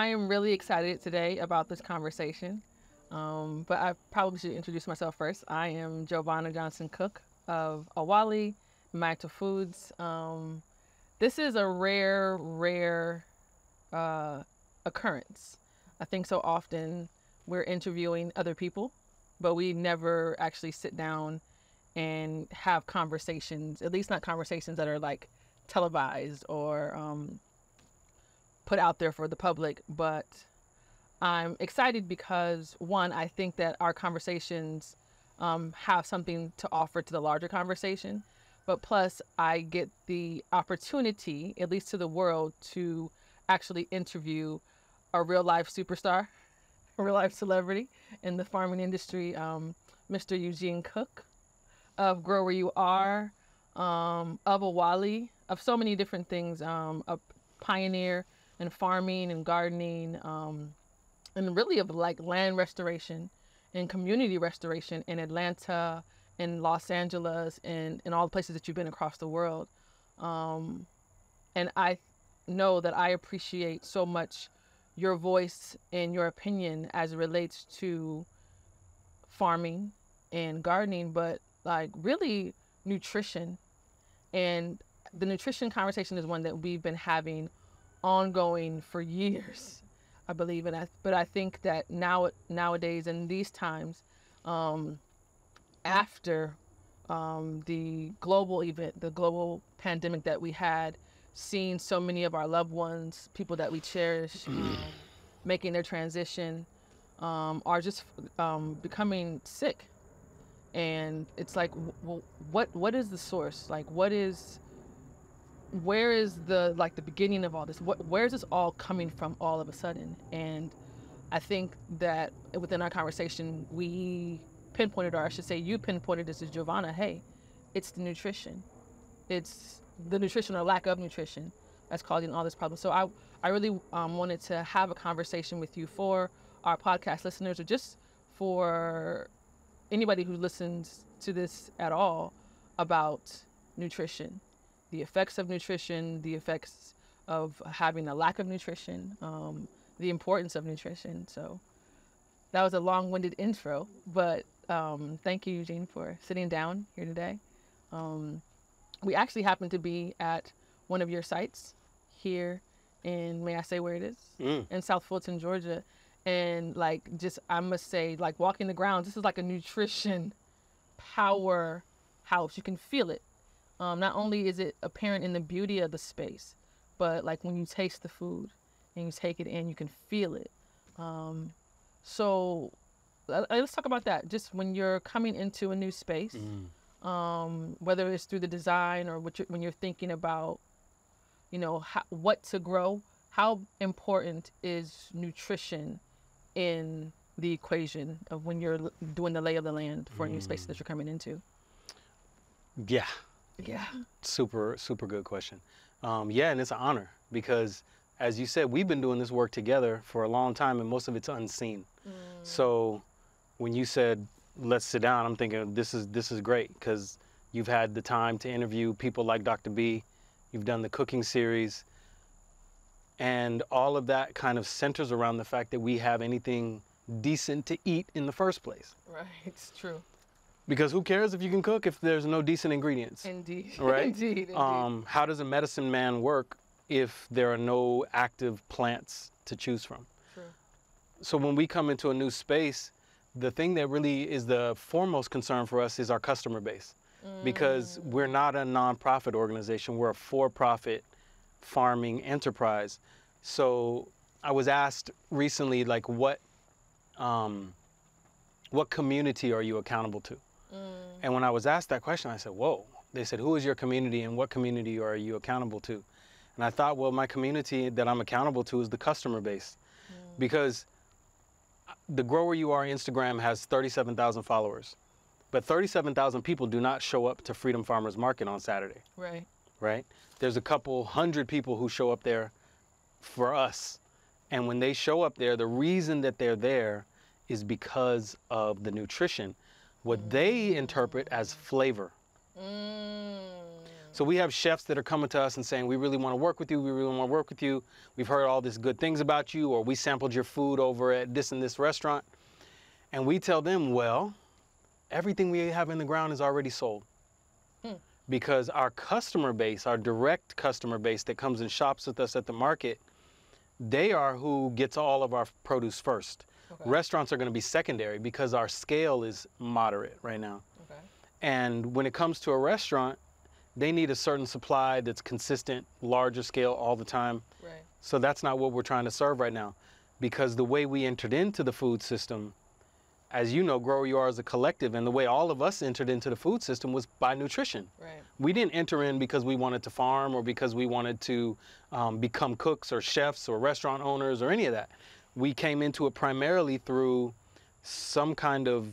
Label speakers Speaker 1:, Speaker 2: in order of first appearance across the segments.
Speaker 1: I am really excited today about this conversation, but I probably should introduce myself first. I am Giovanna Johnson Cooke of Awali, Micro Foods. This is a rare occurrence. I think so often we're interviewing other people, but we never actually sit down and have conversations, at least not conversations that are like televised or put out there for the public. But I'm excited because, one, I think that our conversations have something to offer to the larger conversation. But plus, I get the opportunity, at least to the world, to actually interview a real life superstar, a real life celebrity in the farming industry, Mr. Eugene Cooke of Grow Where You Are, of Awali, of so many different things, a pioneer in farming and gardening, and really of like land restoration and community restoration in Atlanta, in Los Angeles, and in all the places that you've been across the world. And I know that I appreciate so much your voice and your opinion as it relates to farming and gardening, but like really nutrition. And the nutrition conversation is one that we've been having ongoing for years, I believe. But I think that nowadays in these times, after the global event, the global pandemic that we had, seeing so many of our loved ones, people that we cherish, making their transition, are just becoming sick. And it's like, well, what is the source? Like, where is the beginning of all this? Where is this all coming from all of a sudden? And I think that within our conversation, we pinpointed, or I should say you pinpointed this as Giovanna, hey, it's the nutrition. It's the nutrition or lack of nutrition that's causing all this problem. So I really wanted to have a conversation with you for our podcast listeners, or just for anybody who listens to this at all, about nutrition, the effects of nutrition, the effects of having a lack of nutrition, the importance of nutrition. So that was a long-winded intro, but thank you, Eugene, for sitting down here today. We actually happen to be at one of your sites here in, may I say where it is? In South Fulton, Georgia. And I must say, like walking the grounds, this is like a nutrition powerhouse. You can feel it. Not only is it apparent in the beauty of the space, but like when you taste the food and you take it in, you can feel it. So let's talk about that. Just when you're coming into a new space, whether it's through the design or when you're thinking about, what to grow, how important is nutrition in the equation of when you're doing the lay of the land for a new space that you're coming into?
Speaker 2: Yeah.
Speaker 1: Yeah.
Speaker 2: Super good question. Yeah, and it's an honor because, as you said, we've been doing this work together for a long time, and most of it's unseen. So when you said, let's sit down, I'm thinking this is great because you've had the time to interview people like Dr. B. You've done the cooking series. And all of that kind of centers around the fact that we have anything decent to eat in the first place.
Speaker 1: Right, it's true.
Speaker 2: Because who cares if you can cook if there's no decent ingredients?
Speaker 1: Indeed.
Speaker 2: Right?
Speaker 1: Indeed.
Speaker 2: How does a medicine man work if there are no active plants to choose from?
Speaker 1: True.
Speaker 2: So when we come into a new space, the thing that really is the foremost concern for us is our customer base. Because we're not a nonprofit organization, we're a for-profit farming enterprise. So I was asked recently, like, what community are you accountable to? And when I was asked that question, I said, whoa. They said, who is your community and what community are you accountable to? And I thought, well, my community that I'm accountable to is the customer base. Because the Grow Where You Are Instagram has 37,000 followers. But 37,000 people do not show up to Freedom Farmers Market on Saturday. Right? There's a couple hundred people who show up there for us. And when they show up there, the reason that they're there is because of the nutrition, what they interpret as flavor. So we have chefs that are coming to us and saying, we really want to work with you, we really want to work with you. We've heard all these good things about you, or we sampled your food over at this and this restaurant. And we tell them, well, everything we have in the ground is already sold. Because our customer base, our direct customer base that comes and shops with us at the market, they are who gets all of our produce first. Okay. Restaurants are going to be secondary because our scale is moderate right now. Okay. And when it comes to a restaurant, they need a certain supply that's consistent, larger scale all the time. Right. So that's not what we're trying to serve right now. Because the way we entered into the food system, as you know, Grow You Are as a collective, and the way all of us entered into the food system was by nutrition. Right. We didn't enter in because we wanted to farm or because we wanted to become cooks or chefs or restaurant owners or any of that. We came into it primarily through some kind of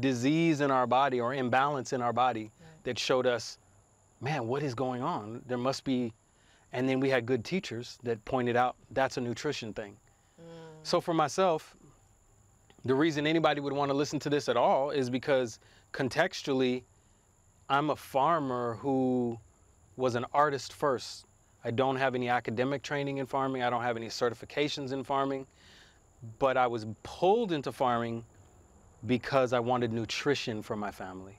Speaker 2: disease in our body or imbalance in our body that showed us, man, what is going on? There must be, and then we had good teachers that pointed out that's a nutrition thing. So for myself, the reason anybody would want to listen to this at all is because contextually, I'm a farmer who was an artist first. I don't have any academic training in farming. I don't have any certifications in farming, but I was pulled into farming because I wanted nutrition for my family.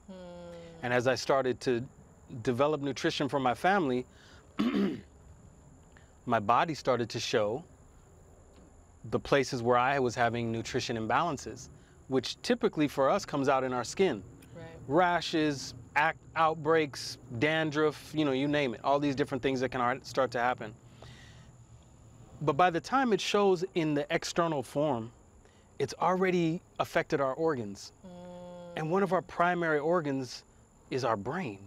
Speaker 2: And as I started to develop nutrition for my family, my body started to show the places where I was having nutrition imbalances, which typically for us comes out in our skin. Right. Rashes, outbreaks, dandruff, you know, you name it, all these different things that can start to happen. But by the time it shows in the external form, it's already affected our organs. And one of our primary organs is our brain.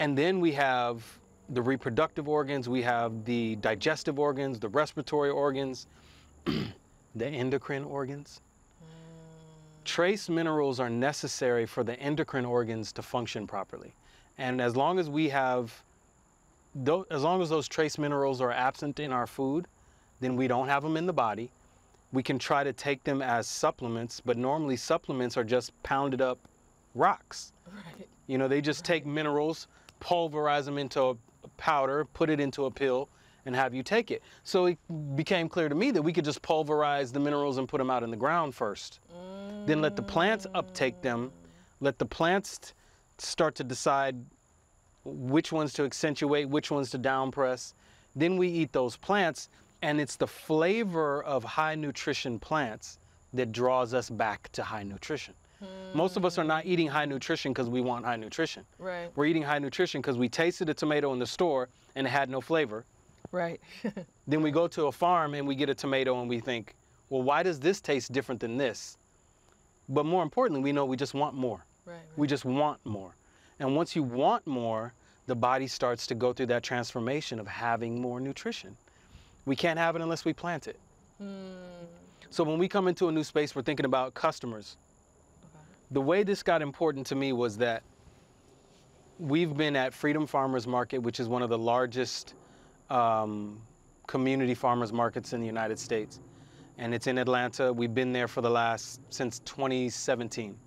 Speaker 2: And then we have the reproductive organs, we have the digestive organs, the respiratory organs, the endocrine organs. Trace minerals are necessary for the endocrine organs to function properly. And as long as we have, as long as those trace minerals are absent in our food, then we don't have them in the body. We can try to take them as supplements, but normally supplements are just pounded up rocks. Right. You know, they just take minerals, pulverize them into a powder, put it into a pill, and have you take it. So it became clear to me that we could just pulverize the minerals and put them out in the ground first. Then let the plants uptake them, let the plants start to decide which ones to accentuate, which ones to downpress. Then we eat those plants, and it's the flavor of high nutrition plants that draws us back to high nutrition. Most of us are not eating high nutrition because we want high nutrition. Right. We're eating high nutrition because we tasted a tomato in the store and it had no flavor. Right. Then we go to a farm and we get a tomato and we think, well, why does this taste different than this? But more importantly, we know we just want more. Right. We just want more. And once you want more, the body starts to go through that transformation of having more nutrition. We can't have it unless we plant it. So when we come into a new space, we're thinking about customers. The way this got important to me was that we've been at Freedom Farmers Market, which is one of the largest community farmers markets in the United States. And it's in Atlanta. We've been there for since 2017.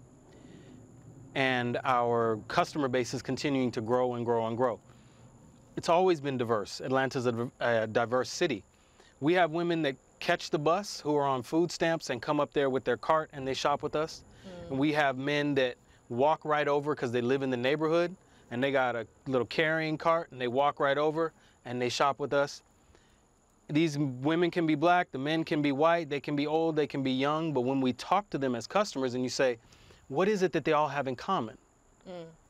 Speaker 2: And our customer base is continuing to grow and grow and grow. It's always been diverse. Atlanta's a diverse city. We have women that catch the bus who are on food stamps and come up there with their cart and they shop with us. And we have men that walk right over because they live in the neighborhood and they got a little carrying cart and they walk right over and they shop with us. These women can be black, the men can be white, they can be old, they can be young, but when we talk to them as customers and you say, what is it that they all have in common?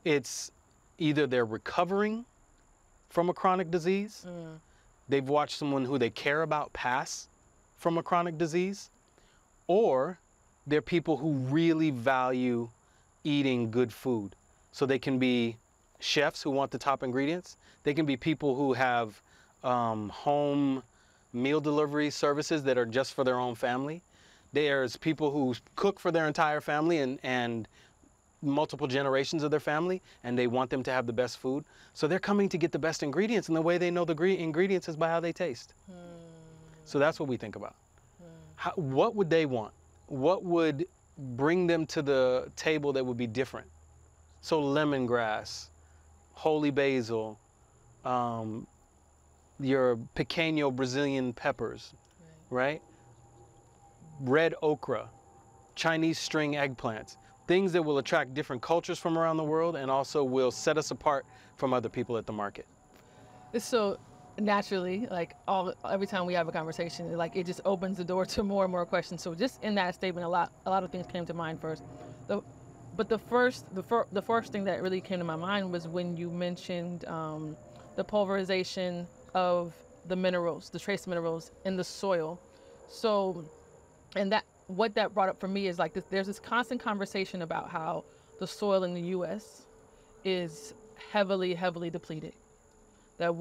Speaker 2: It's either they're recovering from a chronic disease, they've watched someone who they care about pass from a chronic disease, or they're people who really value eating good food. So they can be chefs who want the top ingredients. They can be people who have home meal delivery services that are just for their own family. There's people who cook for their entire family and multiple generations of their family, and they want them to have the best food. So they're coming to get the best ingredients, and the way they know the ingredients is by how they taste. So that's what we think about. What would they want? What would bring them to the table that would be different? So lemongrass, holy basil, your pequeño Brazilian peppers, right? Red okra, Chinese string eggplants, things that will attract different cultures from around the world and also will set us apart from other people at the market.
Speaker 1: So naturally, like every time we have a conversation, like it just opens the door to more and more questions. So just in that statement, a lot of things came to mind first. But the first thing that really came to my mind was when you mentioned the pulverization of the minerals, the trace minerals in the soil. So, and what that brought up for me is like there's this constant conversation about how the soil in the U.S. is heavily depleted. That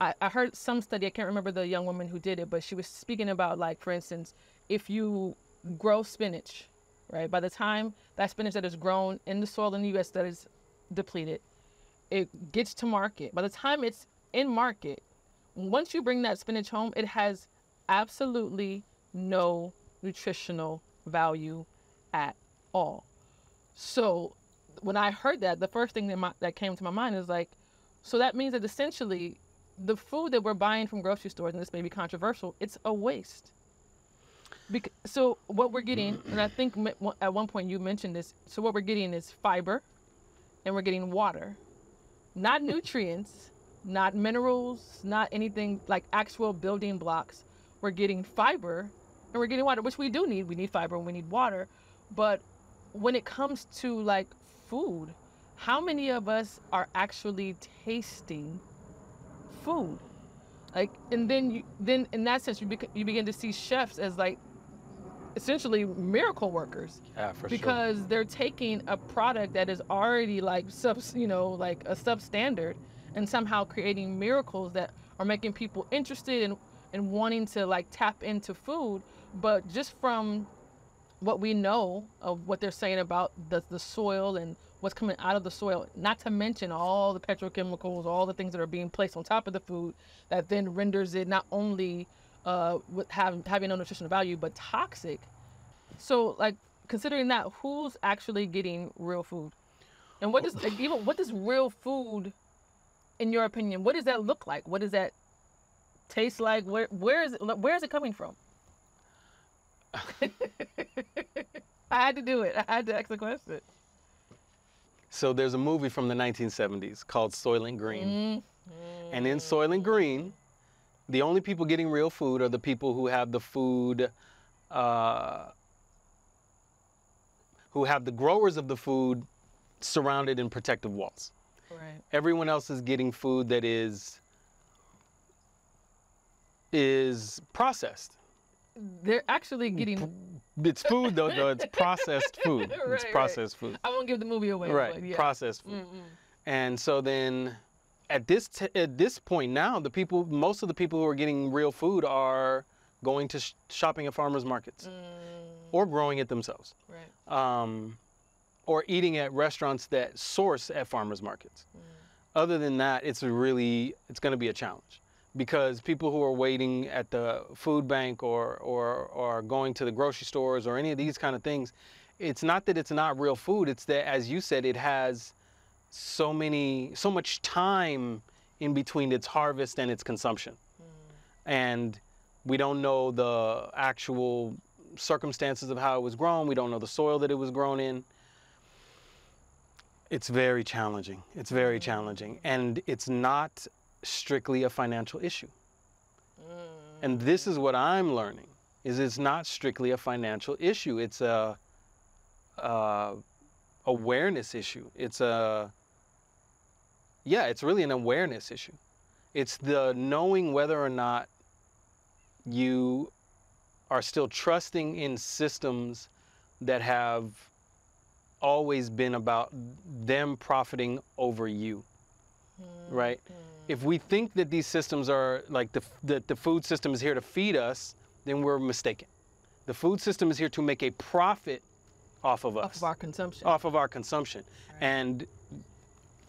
Speaker 1: I heard some study, I can't remember the young woman who did it, but she was speaking about, like, for instance, if you grow spinach, right, by the time that spinach that is grown in the soil in the U.S. that is depleted, it gets to market. By the time it's in market, once you bring that spinach home, it has absolutely no nutritional value at all. So when I heard that, the first thing that came to my mind is like, so that means that essentially the food that we're buying from grocery stores, and this may be controversial, it's a waste. So what we're getting, and I think at one point you mentioned this, so what we're getting is fiber and we're getting water, not nutrients, not minerals, not anything like actual building blocks. We're getting fiber and we're getting water, which we do need. We need fiber and we need water. But when it comes to like food, how many of us are actually tasting food? Like, and then in that sense, you begin to see chefs as like essentially miracle workers.
Speaker 2: Yeah, for sure.
Speaker 1: Because they're taking a product that is already like like a substandard, and somehow creating miracles that are making people interested in wanting to like tap into food. But just from what we know of what they're saying about the soil and what's coming out of the soil, not to mention all the petrochemicals, all the things that are being placed on top of the food that then renders it not only with having no nutritional value, but toxic. So like, considering that, who's actually getting real food? And what does real food, in your opinion, what does that look like? What does that taste like? Where is it coming from? I had to do it. I had to ask the question.
Speaker 2: So there's a movie from the 1970s called Soylent Green. And in Soylent Green, the only people getting real food are the people who have the food, who have the growers of the food surrounded in protective walls.
Speaker 1: Right.
Speaker 2: Everyone else is getting food that is processed.
Speaker 1: They're actually getting...
Speaker 2: It's food, though. It's processed food. It's processed food.
Speaker 1: I won't give the movie away.
Speaker 2: Right,
Speaker 1: but yeah.
Speaker 2: Processed food. And so then at this point now, most of the people who are getting real food are going to shopping at farmers markets or growing it themselves.
Speaker 1: Right.
Speaker 2: Or eating at restaurants that source at farmers markets. Other than that, it's going to be a challenge. Because people who are waiting at the food bank or going to the grocery stores or any of these kind of things, it's not that it's not real food, it's that, as you said, it has so much time in between its harvest and its consumption. And we don't know the actual circumstances of how it was grown. We don't know the soil that it was grown in. It's very challenging. It's very challenging. And it's not strictly a financial issue. And this is what I'm learning, is it's not strictly a financial issue. It's a awareness issue. It's really an awareness issue. It's the knowing whether or not you are still trusting in systems that have always been about them profiting over you, right? If we think that these systems are like that the food system is here to feed us, then we're mistaken. The food system is here to make a profit off of us.
Speaker 1: Off of our consumption.
Speaker 2: Off of our consumption. Right. And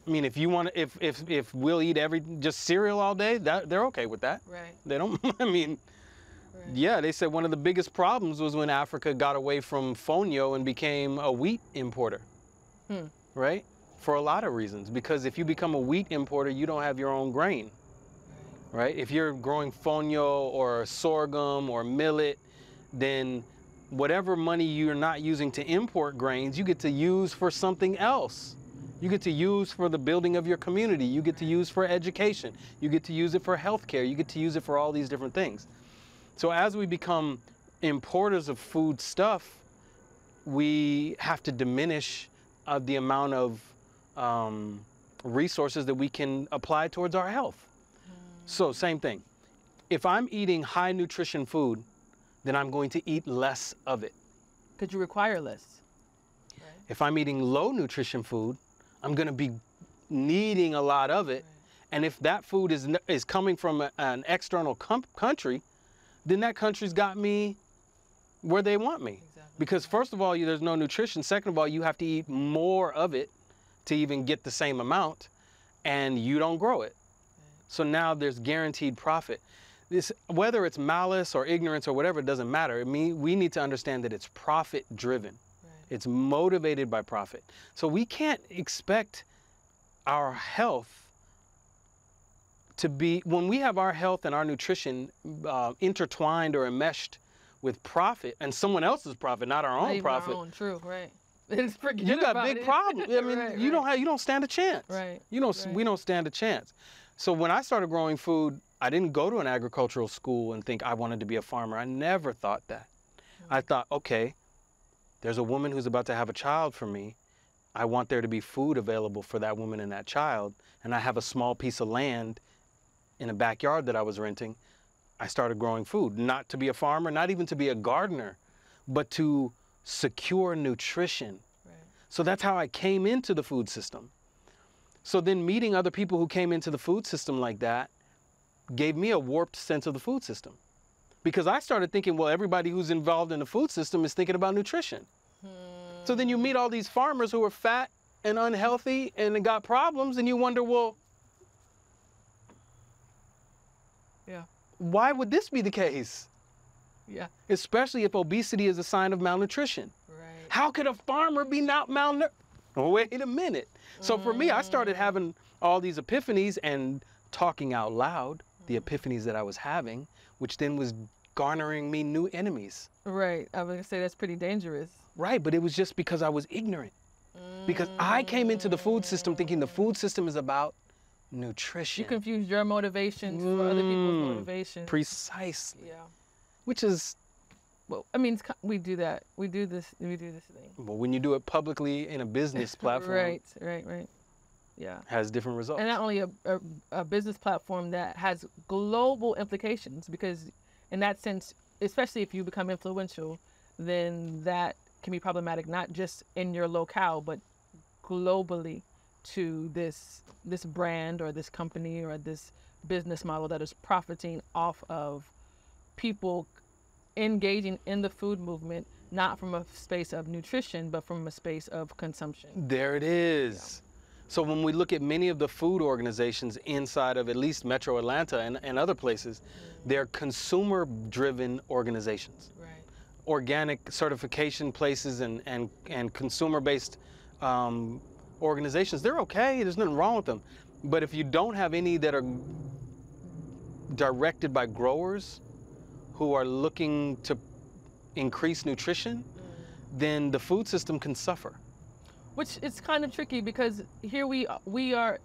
Speaker 2: I mean, if you want to, if we'll eat just cereal all day, they're okay with that.
Speaker 1: Right.
Speaker 2: They don't. I mean, right. Yeah, they said one of the biggest problems was when Africa got away from fonio and became a wheat importer. Right. for a lot of reasons. Because if you become a wheat importer, you don't have your own grain, right? If you're growing fonio or sorghum or millet, then whatever money you're not using to import grains, you get to use for something else. You get to use for the building of your community. You get to use for education. You get to use it for healthcare. You get to use it for all these different things. So as we become importers of food stuff, we have to diminish the amount of resources that we can apply towards our health. So same thing. If I'm eating high nutrition food, then I'm going to eat less of it.
Speaker 1: Because you require less. Right.
Speaker 2: If I'm eating low nutrition food, I'm going to be needing a lot of it. Right. And if that food is coming from an external country, then that country's got me where they want me. Exactly. Because first of all, there's no nutrition. Second of all, you have to eat more of it to even get the same amount, and you don't grow it. Right. So now there's guaranteed profit. This, whether it's malice or ignorance or whatever, it doesn't matter. I mean, we need to understand that it's profit driven. Right. It's motivated by profit. So we can't expect our health to be, when we have our health and our nutrition intertwined or enmeshed with profit and someone else's profit, not our own profit.
Speaker 1: Our own, true, right.
Speaker 2: You got big problems. I mean,
Speaker 1: right,
Speaker 2: you don't stand a chance.
Speaker 1: Right.
Speaker 2: We don't stand a chance. So when I started growing food, I didn't go to an agricultural school and think I wanted to be a farmer. I never thought that. I thought, okay, there's a woman who's about to have a child for me. I want there to be food available for that woman and that child. And I have a small piece of land in a backyard that I was renting. I started growing food, not to be a farmer, not even to be a gardener, but to secure nutrition. Right. So that's how I came into the food system. So then meeting other people who came into the food system like that gave me a warped sense of the food system. Because I started thinking, well, everybody who's involved in the food system is thinking about nutrition. So then you meet all these farmers who are fat and unhealthy and got problems, and you wonder, well,
Speaker 1: yeah,
Speaker 2: why would this be the case?
Speaker 1: Yeah.
Speaker 2: Especially if obesity is a sign of malnutrition.
Speaker 1: Right.
Speaker 2: How could a farmer be not malnourished? Wait a minute. So for me, I started having all these epiphanies and talking out loud the epiphanies that I was having, which then was garnering me new enemies.
Speaker 1: Right. I was going to say that's pretty dangerous.
Speaker 2: Right, but it was just because I was ignorant. Because I came into the food system thinking the food system is about nutrition.
Speaker 1: You confuse your motivations for other people's motivations.
Speaker 2: Precisely.
Speaker 1: Yeah.
Speaker 2: Which is,
Speaker 1: well, I mean, we do that. We do this thing.
Speaker 2: Well, when you do it publicly in a business platform.
Speaker 1: Right. Yeah.
Speaker 2: Has different results.
Speaker 1: And not only a business platform that has global implications, because in that sense, especially if you become influential, then that can be problematic, not just in your locale, but globally to this brand or this company or this business model that is profiting off of people engaging in the food movement, not from a space of nutrition, but from a space of consumption.
Speaker 2: There it is. Yeah. So when we look at many of the food organizations inside of at least Metro Atlanta and other places, they're consumer-driven organizations.
Speaker 1: Right.
Speaker 2: Organic certification places and consumer-based organizations, they're okay, there's nothing wrong with them. But if you don't have any that are directed by growers who are looking to increase nutrition, then the food system can suffer.
Speaker 1: Which is kind of tricky, because here we are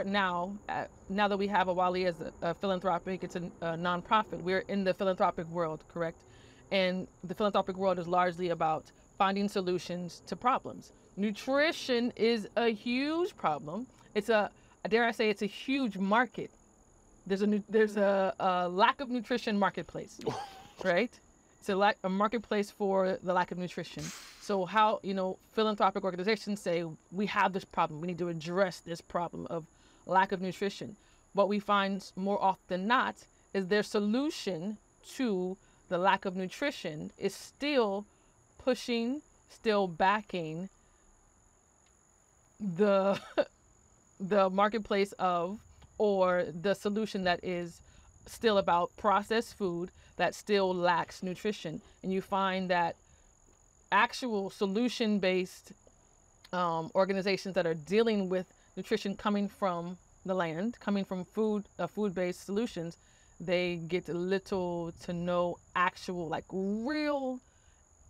Speaker 1: now that we have Awali as a philanthropic, it's a nonprofit. We're in the philanthropic world, correct? And the philanthropic world is largely about finding solutions to problems. Nutrition is a huge problem. It's dare I say, it's a huge market. There's a lack of nutrition marketplace, right? It's a marketplace for the lack of nutrition. So how, philanthropic organizations say, we have this problem, we need to address this problem of lack of nutrition. What we find more often than not is their solution to the lack of nutrition is still pushing, still backing the marketplace of, or the solution that is still about processed food that still lacks nutrition. And you find that actual solution-based organizations that are dealing with nutrition coming from the land, coming from food-based solutions, they get little to no actual, like, real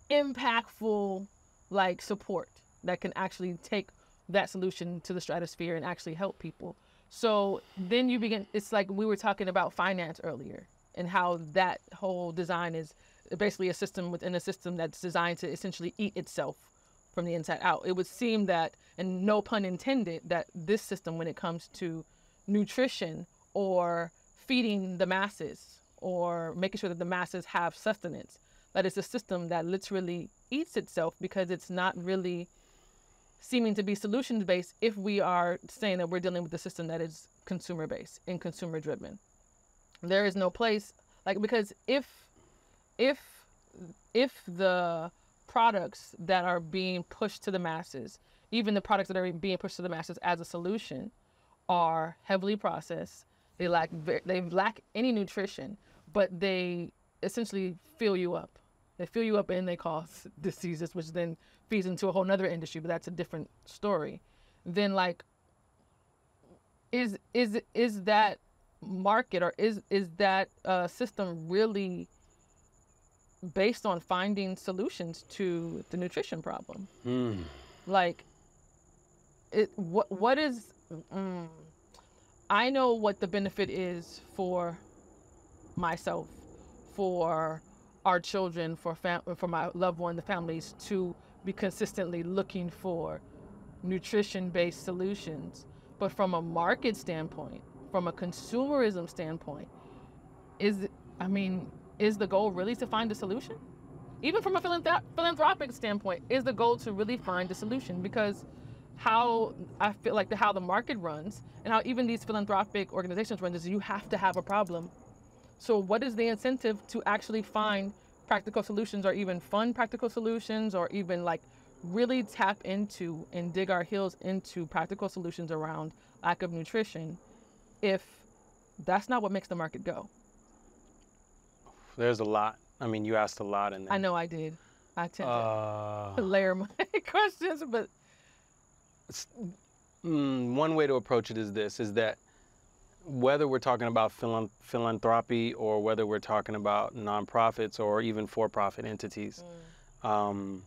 Speaker 1: impactful, like, support that can actually take that solution to the stratosphere and actually help people. So then you begin, it's like we were talking about finance earlier and how that whole design is basically a system within a system that's designed to essentially eat itself from the inside out. It would seem that, and no pun intended, that this system, when it comes to nutrition or feeding the masses or making sure that the masses have sustenance, that it's a system that literally eats itself, because it's not really seeming to be solutions based if we are saying that we're dealing with a system that is consumer based and consumer driven. There is no place, like, because if the products that are being pushed to the masses, even the products that are being pushed to the masses as a solution, are heavily processed, they lack any nutrition, but they essentially fill you up. They fill you up and they cause diseases, which then feeds into a whole nother industry, but that's a different story. Then, like, is that market, or is that system really based on finding solutions to the nutrition problem? Like, what is I know what the benefit is for myself, for our children, for my loved one, the families, to be consistently looking for nutrition-based solutions. But from a market standpoint, from a consumerism standpoint, is the goal really to find a solution? Even from a philanthropic standpoint, is the goal to really find a solution? Because how I feel like how the market runs and how even these philanthropic organizations run is you have to have a problem. So what is the incentive to actually find practical solutions, or even fund practical solutions, or even, like, really tap into and dig our heels into practical solutions around lack of nutrition, if that's not what makes the market go?
Speaker 2: There's a lot. I mean, you asked a lot in there.
Speaker 1: I know I did. I tend to layer my questions, but
Speaker 2: one way to approach it is this, is that whether we're talking about philanthropy, or whether we're talking about nonprofits or even for-profit entities, all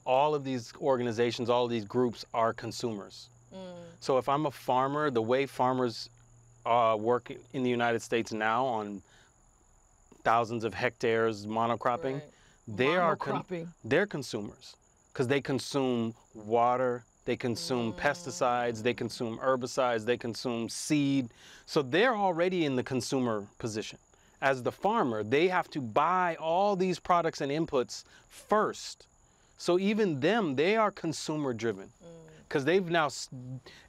Speaker 2: of these organizations, all of these groups are consumers. So if I'm a farmer, the way farmers work in the United States now on thousands of hectares monocropping,
Speaker 1: right.
Speaker 2: They're consumers, because they consume water, they consume pesticides, they consume herbicides, they consume seed. So they're already in the consumer position. As the farmer, they have to buy all these products and inputs first. So even them, they are consumer driven, because they've now,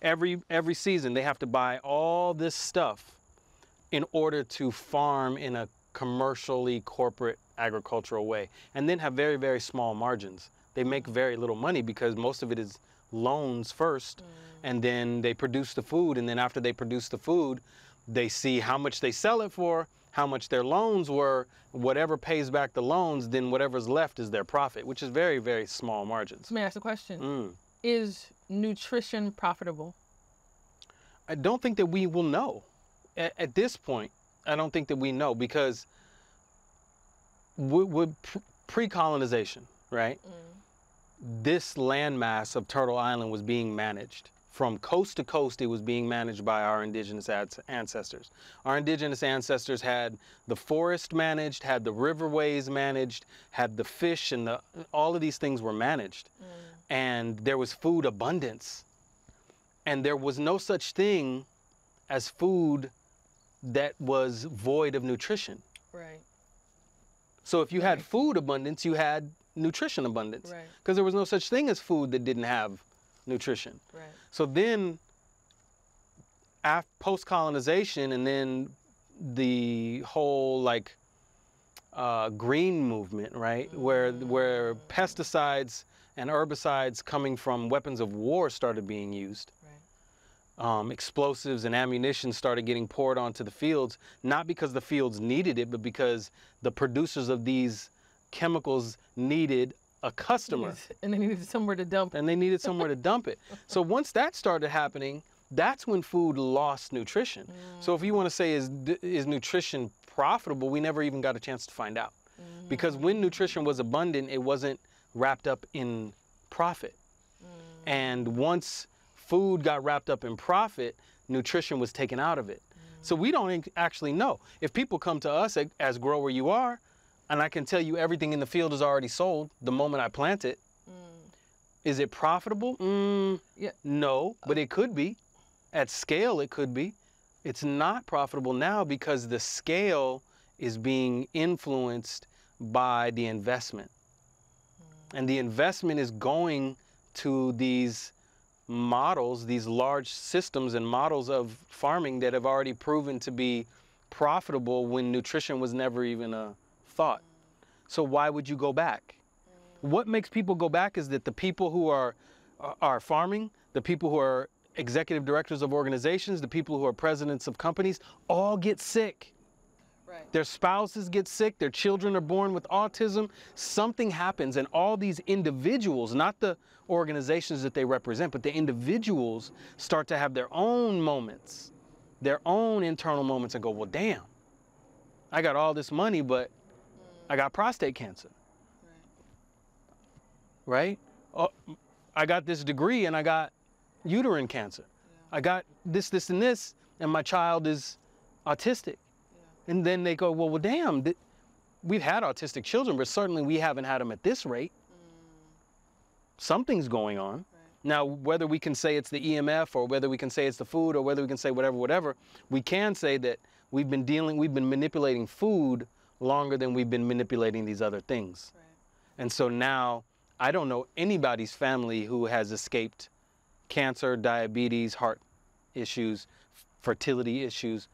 Speaker 2: every season, they have to buy all this stuff in order to farm in a commercially corporate agricultural way, and then have very, very small margins. They make very little money because most of it is loans first, and then they produce the food, and then after they produce the food, they see how much they sell it for, how much their loans were, whatever pays back the loans, then whatever's left is their profit, which is very, very small margins.
Speaker 1: May I ask a question? Is nutrition profitable?
Speaker 2: I don't think that we will know. At this point, I don't think that we know, because with pre-colonization, right? This landmass of Turtle Island was being managed. From coast to coast, it was being managed by our indigenous ancestors. Our indigenous ancestors had the forest managed, had the riverways managed, had the fish, and all of these things were managed. And there was food abundance. And there was no such thing as food that was void of nutrition.
Speaker 1: Right.
Speaker 2: So if you had food abundance, you had nutrition abundance, because there was no such thing as food that didn't have nutrition. So then, after post-colonization, and then the whole, like, green movement, right, where pesticides and herbicides coming from weapons of war started being used. Explosives and ammunition started getting poured onto the fields, not because the fields needed it, but because the producers of these chemicals needed a customer.
Speaker 1: And they needed somewhere to dump it.
Speaker 2: And they needed somewhere to dump it. So once that started happening, that's when food lost nutrition. So if you want to say, is nutrition profitable, we never even got a chance to find out. Because when nutrition was abundant, it wasn't wrapped up in profit. And once food got wrapped up in profit, nutrition was taken out of it. So we don't actually know. If people come to us as Grower You Are, and I can tell you everything in the field is already sold the moment I plant it, is it profitable?
Speaker 1: Yeah.
Speaker 2: No, but it could be. At scale, it could be. It's not profitable now because the scale is being influenced by the investment. And the investment is going to these models, these large systems and models of farming that have already proven to be profitable when nutrition was never even a thought. So why would you go back? What makes people go back is that the people who are farming, the people who are executive directors of organizations, the people who are presidents of companies, all get sick.
Speaker 1: Right.
Speaker 2: Their spouses get sick, their children are born with autism, something happens, and all these individuals, not the organizations that they represent, but the individuals start to have their own moments, their own internal moments, and go, well, damn, I got all this money, but I got prostate cancer. Right? Oh, I got this degree and I got uterine cancer. Yeah. I got this, and this, and my child is autistic. Yeah. And then they go, well, damn, we've had autistic children, but certainly we haven't had them at this rate. Something's going on. Right. Now, whether we can say it's the EMF or whether we can say it's the food or whether we can say whatever, we can say that we've been manipulating food longer than we've been manipulating these other things. Right. And so now, I don't know anybody's family who has escaped cancer, diabetes, heart issues, fertility issues.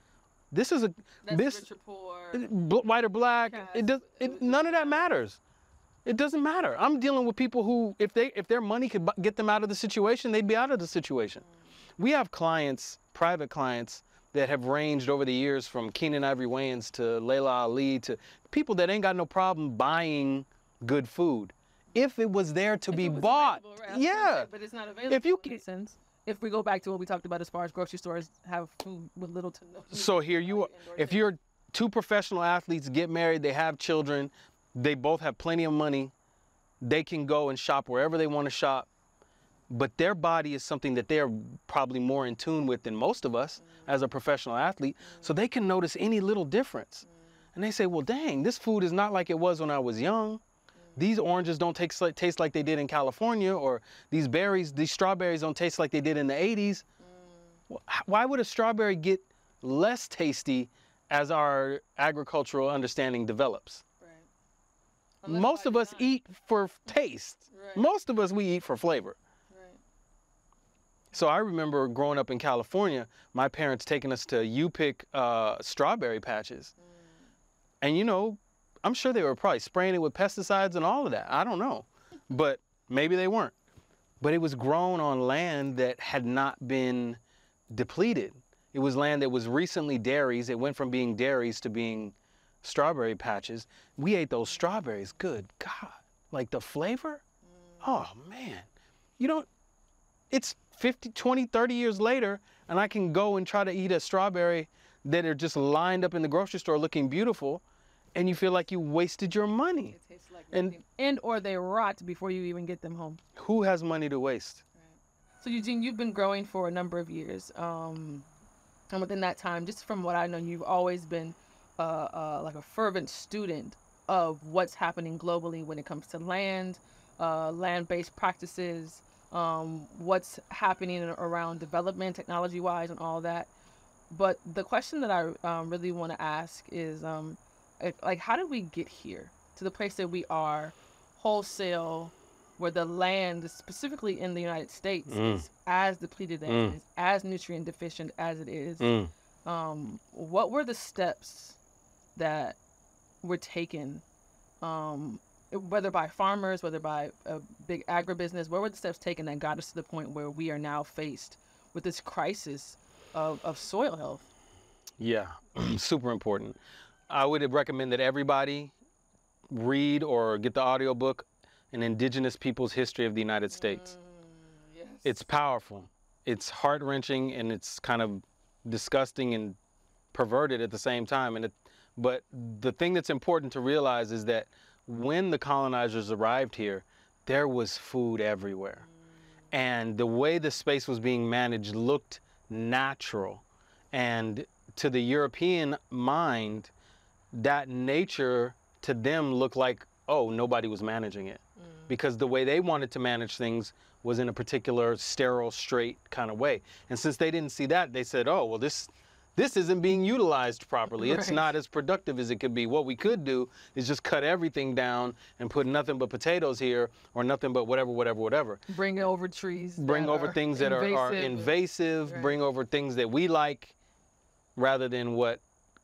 Speaker 2: This is
Speaker 1: rich or poor,
Speaker 2: white or black. None of that matters. It doesn't matter. I'm dealing with people who, if their money could get them out of the situation, they'd be out of the situation. We have clients, private clients, that have ranged over the years from Keenan Ivory Wayans to Layla Ali to people that ain't got no problem buying good food. If it was there to be bought,
Speaker 1: right?
Speaker 2: Yeah.
Speaker 1: But it's not available.
Speaker 2: If you
Speaker 1: in a sense. If we go back to what we talked about as far as grocery stores have food with little to no.
Speaker 2: So here you are. If you're two professional athletes, get married, they have children, they both have plenty of money, they can go and shop wherever they want to shop, but their body is something that they're probably more in tune with than most of us as a professional athlete, so they can notice any little difference. And they say, well, dang, this food is not like it was when I was young. These oranges don't taste like they did in California, or these strawberries don't taste like they did in the 80s. Well, why would a strawberry get less tasty as our agricultural understanding develops? Right. Most of us eat for taste. Right. Most of us, we eat for flavor. Right. So I remember growing up in California, my parents taking us to U-Pick strawberry patches. And you know, I'm sure they were probably spraying it with pesticides and all of that. I don't know, but maybe they weren't. But it was grown on land that had not been depleted. It was land that was recently dairies. It went from being dairies to being strawberry patches. We ate those strawberries. Good God. Like the flavor? Oh, man. You don't, it's 50, 20, 30 years later, and I can go and try to eat a strawberry that are just lined up in the grocery store looking beautiful, and you feel like you wasted your money.
Speaker 1: It tastes like and or they rot before you even get them home.
Speaker 2: Who has money to waste?
Speaker 1: Right. So Eugene, you've been growing for a number of years, and within that time, just from what I know, you've always been like a fervent student of what's happening globally when it comes to land, land-based practices, what's happening around development, technology-wise, and all that. But the question that I really want to ask is, like, how did we get here to the place that we are wholesale, where the land, specifically in the United States, is as depleted as it is, as nutrient deficient as it is? What were the steps that were taken, whether by farmers, whether by a big agribusiness? What were the steps taken that got us to the point where we are now faced with this crisis of soil health?
Speaker 2: Yeah, super important. I would recommend that everybody read or get the audiobook an indigenous people's history of the United States.
Speaker 1: Yes.
Speaker 2: It's powerful. It's heart-wrenching, and it's kind of disgusting and perverted at the same time. But the thing that's important to realize is that when the colonizers arrived here, there was food everywhere. And the way the space was being managed looked natural. And to the European mind, that nature to them looked like, oh, nobody was managing it. Because the way they wanted to manage things was in a particular sterile, straight kind of way. And since they didn't see that, they said, oh, well, this isn't being utilized properly. It's not as productive as it could be. What we could do is just cut everything down and put nothing but potatoes here, or nothing but whatever.
Speaker 1: Bring over trees.
Speaker 2: Bring over things that are invasive.
Speaker 1: Right.
Speaker 2: Bring over things that we like rather than what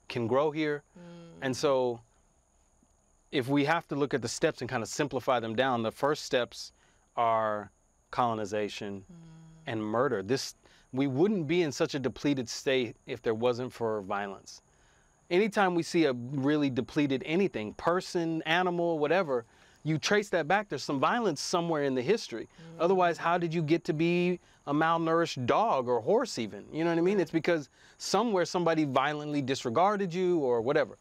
Speaker 2: can grow here. And so if we have to look at the steps and kind of simplify them down, the first steps are colonization and murder. We wouldn't be in such a depleted state if there wasn't for violence. Anytime we see a really depleted anything, person, animal, whatever, you trace that back. There's some violence somewhere in the history. Otherwise, how did you get to be a malnourished dog or horse even? You know what I mean? It's because somewhere somebody violently disregarded you or whatever.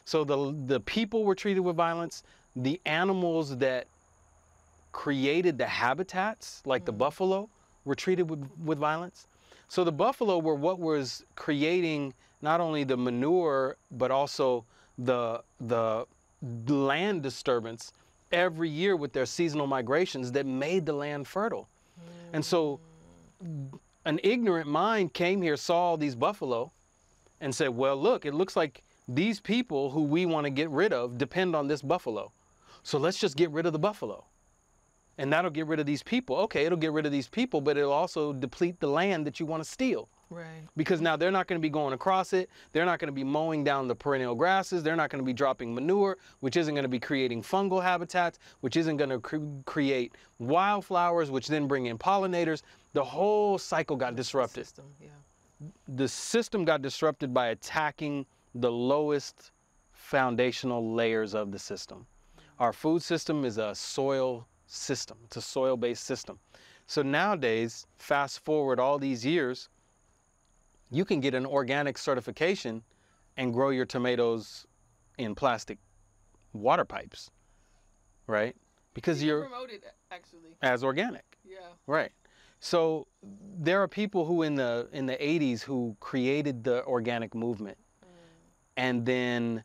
Speaker 2: So the people were treated with violence. The animals that created the habitats, like the buffalo, were treated with violence. So the buffalo were what was creating not only the manure, but also the land disturbance every year with their seasonal migrations that made the land fertile. And so an ignorant mind came here, saw all these buffalo, and said, well, look, it looks like these people who we want to get rid of depend on this buffalo. So let's just get rid of the buffalo. And that'll get rid of these people. Okay, it'll get rid of these people, but it'll also deplete the land that you want to steal.
Speaker 1: Right.
Speaker 2: Because now they're not going to be going across it. They're not going to be mowing down the perennial grasses. They're not going to be dropping manure, which isn't going to be creating fungal habitats, which isn't going to create wildflowers, which then bring in pollinators. The whole cycle got disrupted. The system got disrupted by attacking the lowest foundational layers of the system. Our food system is a soil system. It's a soil-based system. So nowadays, fast forward all these years, you can get an organic certification and grow your tomatoes in plastic water pipes, right? Because you're
Speaker 1: promoted actually
Speaker 2: as organic.
Speaker 1: Yeah.
Speaker 2: Right. So there are people who in the 80s who created the organic movement. And then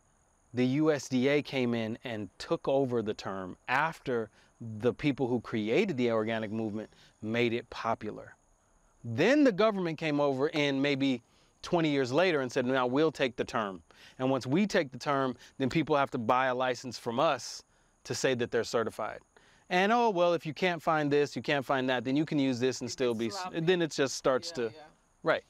Speaker 2: the USDA came in and took over the term after the people who created the organic movement made it popular. Then the government came over in maybe 20 years later and said, now we'll take the term. And once we take the term, then people have to buy a license from us to say that they're certified. And oh, well, if you can't find this, you can't find that, then you can use this and still be, then it just starts to, right.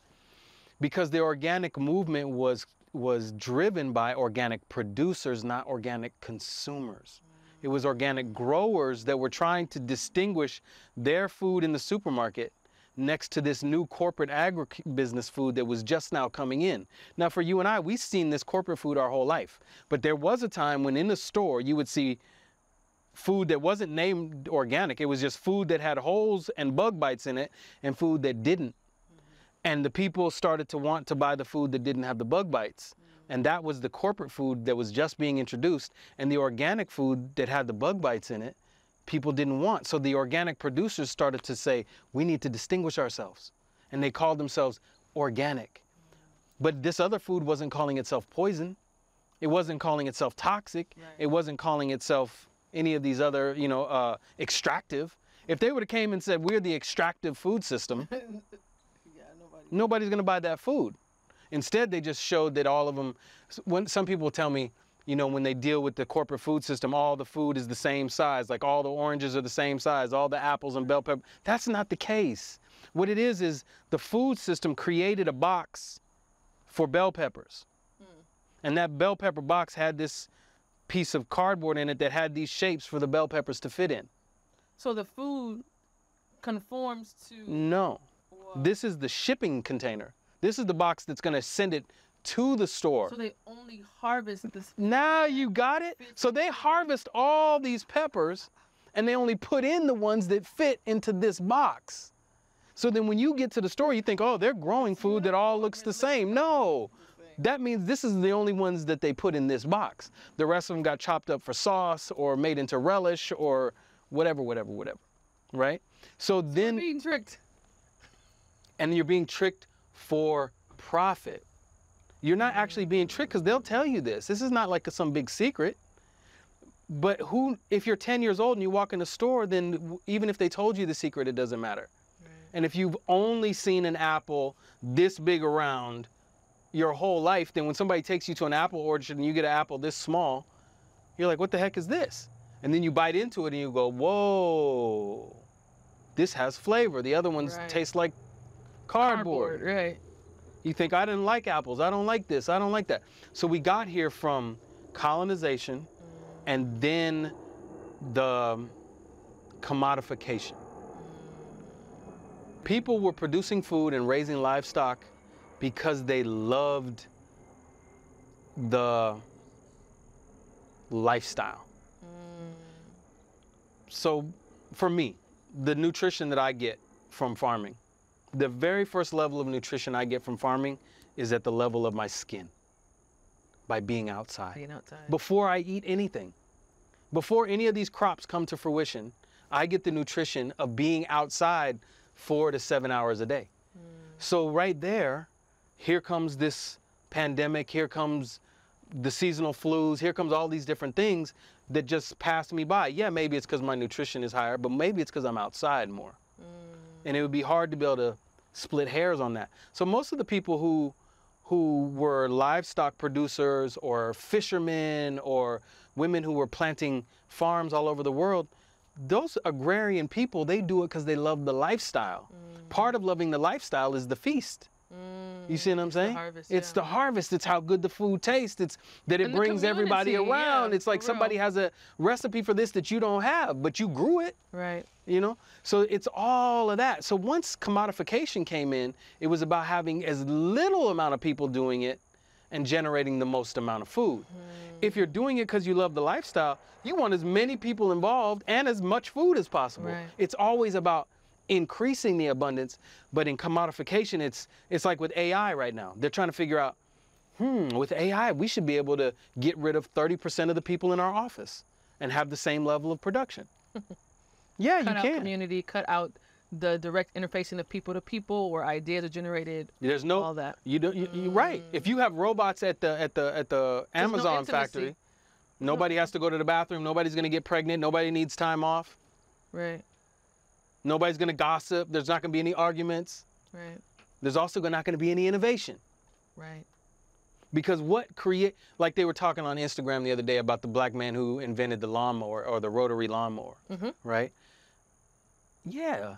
Speaker 2: Because the organic movement was driven by organic producers, not organic consumers. It was organic growers that were trying to distinguish their food in the supermarket next to this new corporate agribusiness food that was just now coming in. Now for you and I, we've seen this corporate food our whole life. But there was a time when in the store you would see food that wasn't named organic. It was just food that had holes and bug bites in it and food that didn't. And the people started to want to buy the food that didn't have the bug bites. And that was the corporate food that was just being introduced. And the organic food that had the bug bites in it, people didn't want. So the organic producers started to say, we need to distinguish ourselves. And they called themselves organic. But this other food wasn't calling itself poison. It wasn't calling itself toxic.
Speaker 1: Right.
Speaker 2: It wasn't calling itself any of these other, extractive. If they would have came and said, we're the extractive food system, nobody's going to buy that food. Instead, they just showed that all of them, when some people tell me, when they deal with the corporate food system, all the food is the same size, like all the oranges are the same size, all the apples and bell pepper. That's not the case. What it is the food system created a box for bell peppers. And that bell pepper box had this piece of cardboard in it that had these shapes for the bell peppers to fit in.
Speaker 1: So the food conforms to...
Speaker 2: No.
Speaker 1: What?
Speaker 2: This is the shipping container. This is the box that's going to send it to the store.
Speaker 1: So they only harvest this.
Speaker 2: Now you got it? So they harvest all these peppers and they only put in the ones that fit into this box. So then when you get to the store, you think, oh, they're growing food that all looks the same. No, that means this is the only ones that they put in this box. The rest of them got chopped up for sauce or made into relish or whatever, right? So then,
Speaker 1: We're being tricked.
Speaker 2: and you're being tricked for profit. You're not actually being tricked because they'll tell you this. This is not like some big secret. But if you're 10 years old and you walk in the store, then even if they told you the secret, it doesn't matter. Right. And if you've only seen an apple this big around your whole life, then when somebody takes you to an apple orchard and you get an apple this small, you're like, what the heck is this? And then you bite into it and you go, whoa, this has flavor. The other ones taste like cardboard.
Speaker 1: Right.
Speaker 2: You think, I didn't like apples. I don't like this. I don't like that. So we got here from colonization and then the commodification. People were producing food and raising livestock because they loved the lifestyle. So for me, the nutrition that I get from farming, the very first level of nutrition I get from farming is at the level of my skin, by being outside.
Speaker 1: Being outside.
Speaker 2: Before I eat anything, before any of these crops come to fruition, I get the nutrition of being outside 4 to 7 hours a day. So right there, here comes this pandemic, here comes the seasonal flus, here comes all these different things that just pass me by. Yeah, maybe it's because my nutrition is higher, but maybe it's because I'm outside more. And it would be hard to be able to split hairs on that. So most of the people who were livestock producers or fishermen or women who were planting farms all over the world, those agrarian people, they do it because they love the lifestyle. Part of loving the lifestyle is the feast. You see what I'm saying? It's the harvest. It's how good the food tastes. It's that it brings everybody around. It's like somebody has a recipe for this that you don't have, but you grew it.
Speaker 1: Right.
Speaker 2: You know? So it's all of that. So once commodification came in, it was about having as little amount of people doing it and generating the most amount of food. If you're doing it because you love the lifestyle, you want as many people involved and as much food as possible.
Speaker 1: Right.
Speaker 2: It's always about increasing the abundance, but in commodification, it's like with AI right now. They're trying to figure out, with AI, we should be able to get rid of 30% of the people in our office and have the same level of production. Yeah, you can.
Speaker 1: Cut out community, cut out the direct interfacing of people to people where ideas are generated.
Speaker 2: There's no
Speaker 1: all that.
Speaker 2: You're right. If you have robots at the Amazon factory, nobody has to go to the bathroom. Nobody's going to get pregnant. Nobody needs time off.
Speaker 1: Right.
Speaker 2: Nobody's going to gossip. There's not going to be any arguments.
Speaker 1: Right.
Speaker 2: There's also not going to be any innovation.
Speaker 1: Right.
Speaker 2: Because like they were talking on Instagram the other day about the black man who invented the lawnmower or the rotary lawnmower, right? Yeah,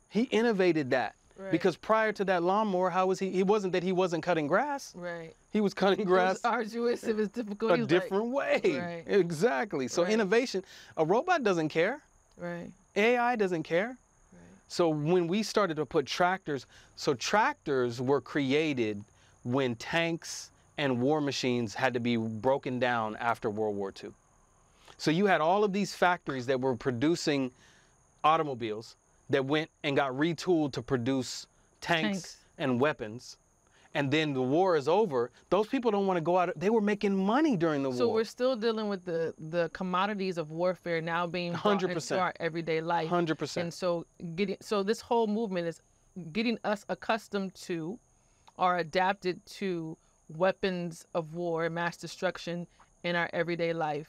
Speaker 2: he innovated that. Right. Because prior to that lawnmower, how was he? It wasn't that he wasn't cutting grass.
Speaker 1: Right.
Speaker 2: He was cutting grass.
Speaker 1: It was arduous. It was difficult.
Speaker 2: A different way.
Speaker 1: Right.
Speaker 2: Exactly. So innovation, a robot doesn't care.
Speaker 1: Right.
Speaker 2: AI doesn't care. Right. So when we started to put tractors were created when tanks and war machines had to be broken down after World War II. So you had all of these factories that were producing automobiles that went and got retooled to produce tanks and weapons. And then the war is over. Those people don't want to go out. They were making money during the war.
Speaker 1: So we're still dealing with the commodities of warfare now being brought
Speaker 2: 100%.
Speaker 1: into our everyday life.
Speaker 2: 100%.
Speaker 1: And so this whole movement is getting us accustomed to or adapted to weapons of war and mass destruction in our everyday life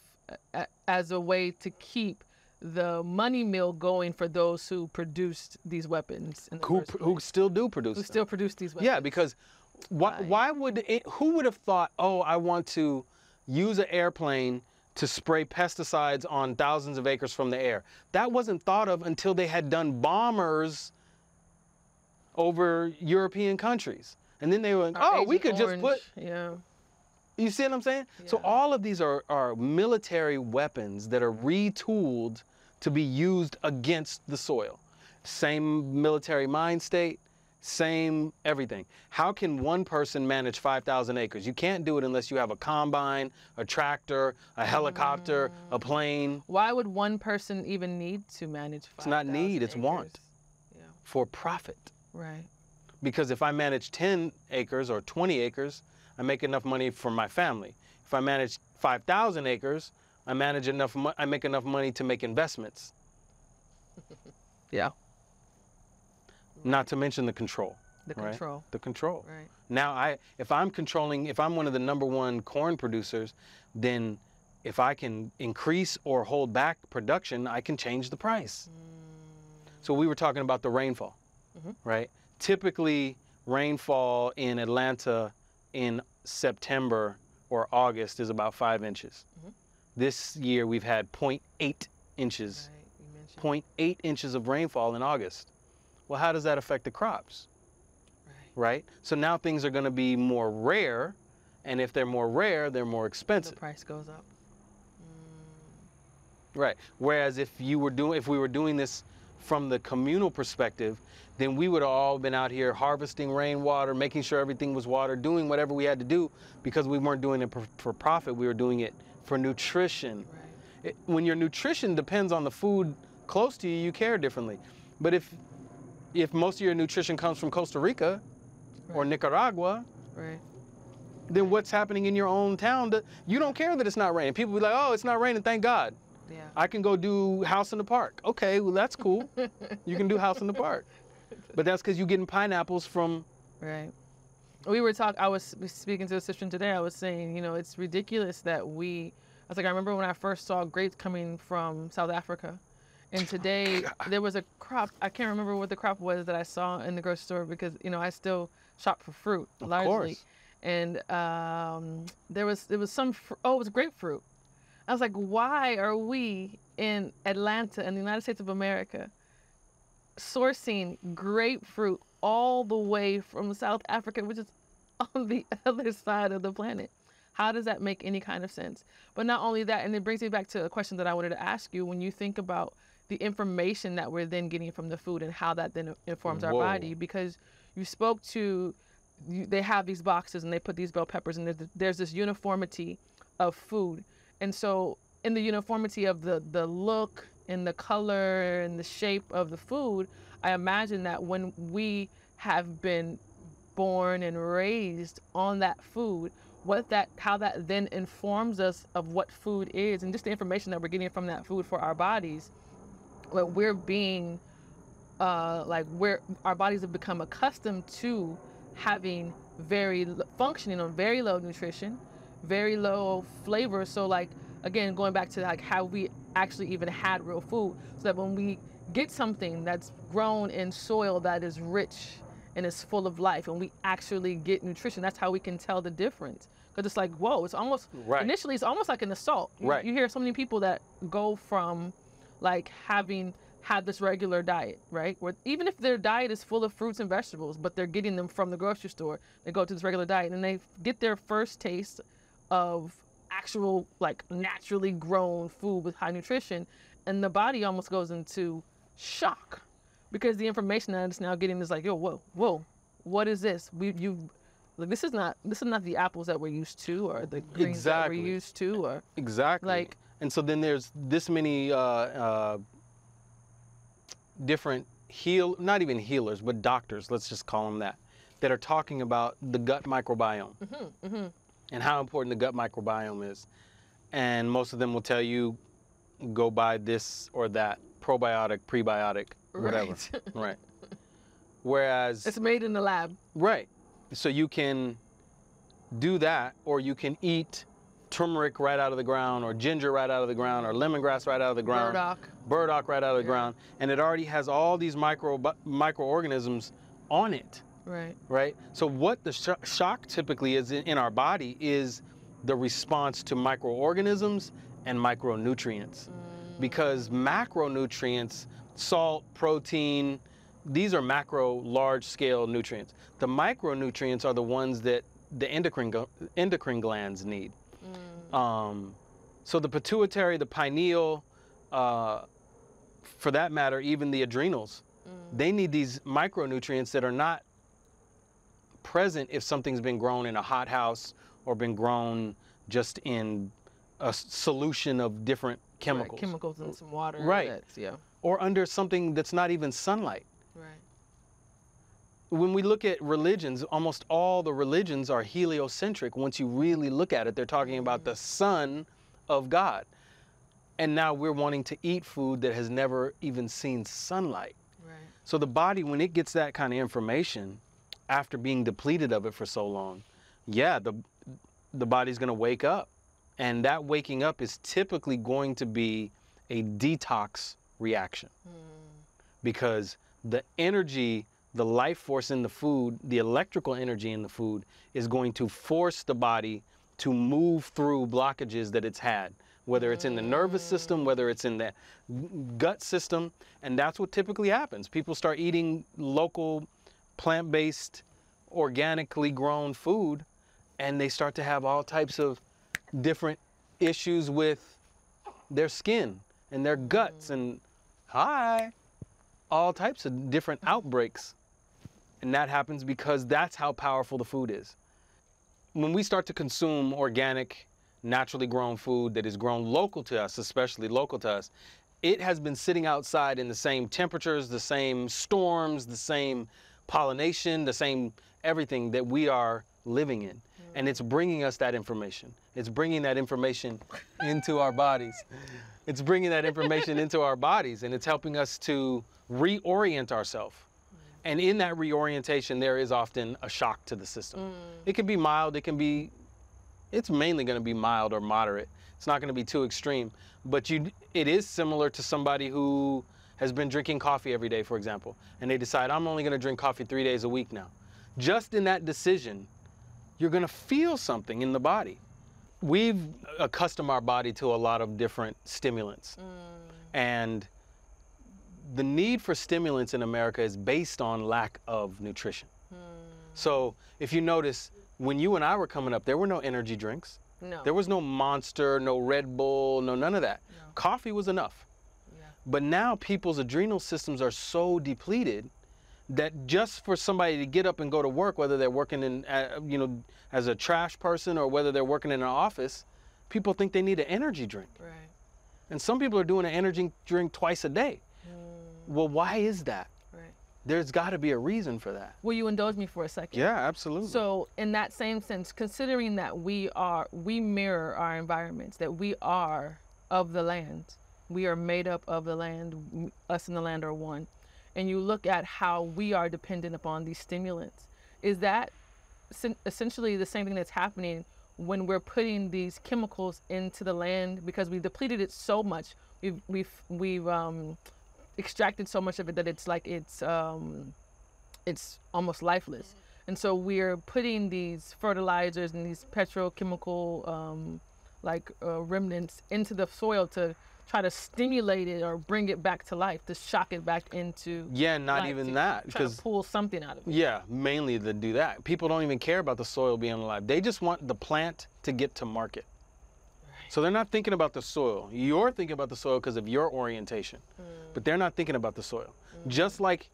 Speaker 1: as a way to keep the money mill going for those who produced these weapons.
Speaker 2: Who still do produce them.
Speaker 1: Who still produce these weapons.
Speaker 2: Yeah, because who would have thought, oh, I want to use an airplane to spray pesticides on thousands of acres from the air? That wasn't thought of until they had done bombers over European countries. And then they were like, oh, we could just put...
Speaker 1: Yeah.
Speaker 2: You see what I'm saying? Yeah. So all of these are military weapons that are retooled to be used against the soil. Same military mind state, same everything. How can one person manage 5,000 acres? You can't do it unless you have a combine, a tractor, a helicopter, a plane.
Speaker 1: Why would one person even need to manage 5,000
Speaker 2: It's not need, it's
Speaker 1: acres?
Speaker 2: want.
Speaker 1: Yeah.
Speaker 2: For profit.
Speaker 1: Right.
Speaker 2: Because if I manage 10 acres or 20 acres, I make enough money for my family. If I manage 5,000 acres, I make enough money to make investments.
Speaker 1: Yeah.
Speaker 2: Not to mention the control.
Speaker 1: The
Speaker 2: right?
Speaker 1: control.
Speaker 2: The control.
Speaker 1: Right.
Speaker 2: Now, if I'm one of the #1 corn producers, then if I can increase or hold back production, I can change the price. So we were talking about the rainfall, right? Typically, rainfall in Atlanta in September or August is about 5 inches. This year we've had 0.8 inches.
Speaker 1: Right. You mentioned.
Speaker 2: 0.8 inches of rainfall in August. Well, how does that affect the crops? Right? So now things are going to be more rare, and if they're more rare, they're more expensive.
Speaker 1: The price goes up.
Speaker 2: Right. Whereas if we were doing this from the communal perspective, then we would have all been out here harvesting rainwater, making sure everything was watered, doing whatever we had to do, because we weren't doing it for profit. We were doing it for nutrition.
Speaker 1: Right.
Speaker 2: When your nutrition depends on the food close to you, you care differently. But if most of your nutrition comes from Costa Rica or Nicaragua,
Speaker 1: right,
Speaker 2: then what's happening in your own town? You don't care that it's not raining. People be like, oh, it's not raining, thank God.
Speaker 1: Yeah.
Speaker 2: I can go do house in the park. Okay, well, that's cool. You can do house in the park. But that's because you're getting pineapples from...
Speaker 1: Right. I was speaking to a sister today, I was saying, it's ridiculous that I remember when I first saw grapes coming from South Africa. And today there was a crop, I can't remember what the crop was that I saw in the grocery store because, I still shop for fruit largely.
Speaker 2: Of course.
Speaker 1: And there was it was grapefruit. I was like, why are we in Atlanta in the United States of America sourcing grapefruit all the way from South Africa, which is on the other side of the planet? How does that make any kind of sense? But not only that, and it brings me back to a question that I wanted to ask you. When you think about the information that we're then getting from the food and how that then informs our body, because you spoke to, they have these boxes and they put these bell peppers and there's this uniformity of food. And so in the uniformity of the look and the color and the shape of the food, I imagine that when we have been born and raised on that food, how that then informs us of what food is and just the information that we're getting from that food for our bodies. What we're being, where our bodies have become accustomed to having functioning on very low nutrition, very low flavor. So again, going back to how we actually even had real food, so that when we get something that's grown in soil that is rich and is full of life, and we actually get nutrition, that's how we can tell the difference. Because it's whoa, it's almost, initially it's almost like an assault. You hear so many people that go from having had this regular diet, right? Where even if their diet is full of fruits and vegetables, but they're getting them from the grocery store, they go to this regular diet and they get their first taste of actual naturally grown food with high nutrition, and the body almost goes into shock because the information that it's now getting is yo, whoa, what is this? This is not the apples that we're used to, or the greens that we're used to, or
Speaker 2: and so then there's this many different not even healers, but doctors, let's just call them that are talking about the gut microbiome and how important the gut microbiome is. And most of them will tell you, go buy this or that, probiotic, prebiotic, whatever. Right. Whereas
Speaker 1: it's made in the lab.
Speaker 2: Right. So you can do that, or you can eat turmeric right out of the ground, or ginger right out of the ground, or lemongrass right out of the ground, burdock right out of the ground, and it already has all these microorganisms on it.
Speaker 1: Right.
Speaker 2: Right. So what the shock typically is in our body is the response to microorganisms and micronutrients, because macronutrients, salt, protein, these are macro, large-scale nutrients. The micronutrients are the ones that the endocrine glands need. So the pituitary, the pineal, for that matter, even the adrenals, they need these micronutrients that are not present if something's been grown in a hothouse or been grown just in a solution of different chemicals.
Speaker 1: Right, chemicals and some water.
Speaker 2: Right.
Speaker 1: Yeah.
Speaker 2: Or under something that's not even sunlight.
Speaker 1: Right.
Speaker 2: When we look at religions, almost all the religions are heliocentric. Once you really look at it, they're talking about the Son of God. And now we're wanting to eat food that has never even seen sunlight.
Speaker 1: Right.
Speaker 2: So the body, when it gets that kind of information, after being depleted of it for so long, yeah, the body's going to wake up. And that waking up is typically going to be a detox reaction. Because the energy, the life force in the food, the electrical energy in the food is going to force the body to move through blockages that it's had, whether it's in the nervous system, whether it's in the gut system. And that's what typically happens. People start eating local, plant-based, organically grown food, and they start to have all types of different issues with their skin and their guts and all types of different outbreaks. And that happens because that's how powerful the food is. When we start to consume organic, naturally grown food that is grown local to us, especially local to us, it has been sitting outside in the same temperatures, the same storms, the same pollination, the same everything that we are living in. And it's bringing us that information. It's bringing that information into our bodies. It's bringing that information into our bodies, and it's helping us to reorient ourselves. And in that reorientation, there is often a shock to the system. It can be mild, it's mainly going to be mild or moderate. It's not going to be too extreme, but it is similar to somebody who has been drinking coffee every day, for example, and they decide, I'm only going to drink coffee 3 days a week now. Just in that decision, you're going to feel something in the body. We've accustomed our body to a lot of different stimulants. And the need for stimulants in America is based on lack of nutrition. So if you notice, when you and I were coming up, there were no energy drinks.
Speaker 1: No.
Speaker 2: There was no Monster, no Red Bull, none of that.
Speaker 1: No.
Speaker 2: Coffee was enough.
Speaker 1: Yeah.
Speaker 2: But now people's adrenal systems are so depleted that just for somebody to get up and go to work, whether they're working in, as a trash person or whether they're working in an office, people think they need an energy drink.
Speaker 1: Right.
Speaker 2: And some people are doing an energy drink twice a day. Well, why is that?
Speaker 1: Right.
Speaker 2: There's got to be a reason for that.
Speaker 1: Will you indulge me for a second?
Speaker 2: Yeah, absolutely.
Speaker 1: So in that same sense, considering that we mirror our environments, that we are of the land, we are made up of the land, us and the land are one. And you look at how we are dependent upon these stimulants. Is that essentially the same thing that's happening when we're putting these chemicals into the land because we've depleted it so much? We've extracted so much of it that it's like it's almost lifeless. And so we're putting these fertilizers and these petrochemical remnants into the soil to try to stimulate it or bring it back to life, to shock it back into
Speaker 2: not
Speaker 1: life,
Speaker 2: even
Speaker 1: to
Speaker 2: that,
Speaker 1: try to pull something out of it.
Speaker 2: Yeah, mainly to do that. People don't even care about the soil being alive. They just want the plant to get to market. Right. So they're not thinking about the soil. You're thinking about the soil because of your orientation, but they're not thinking about the soil. Just like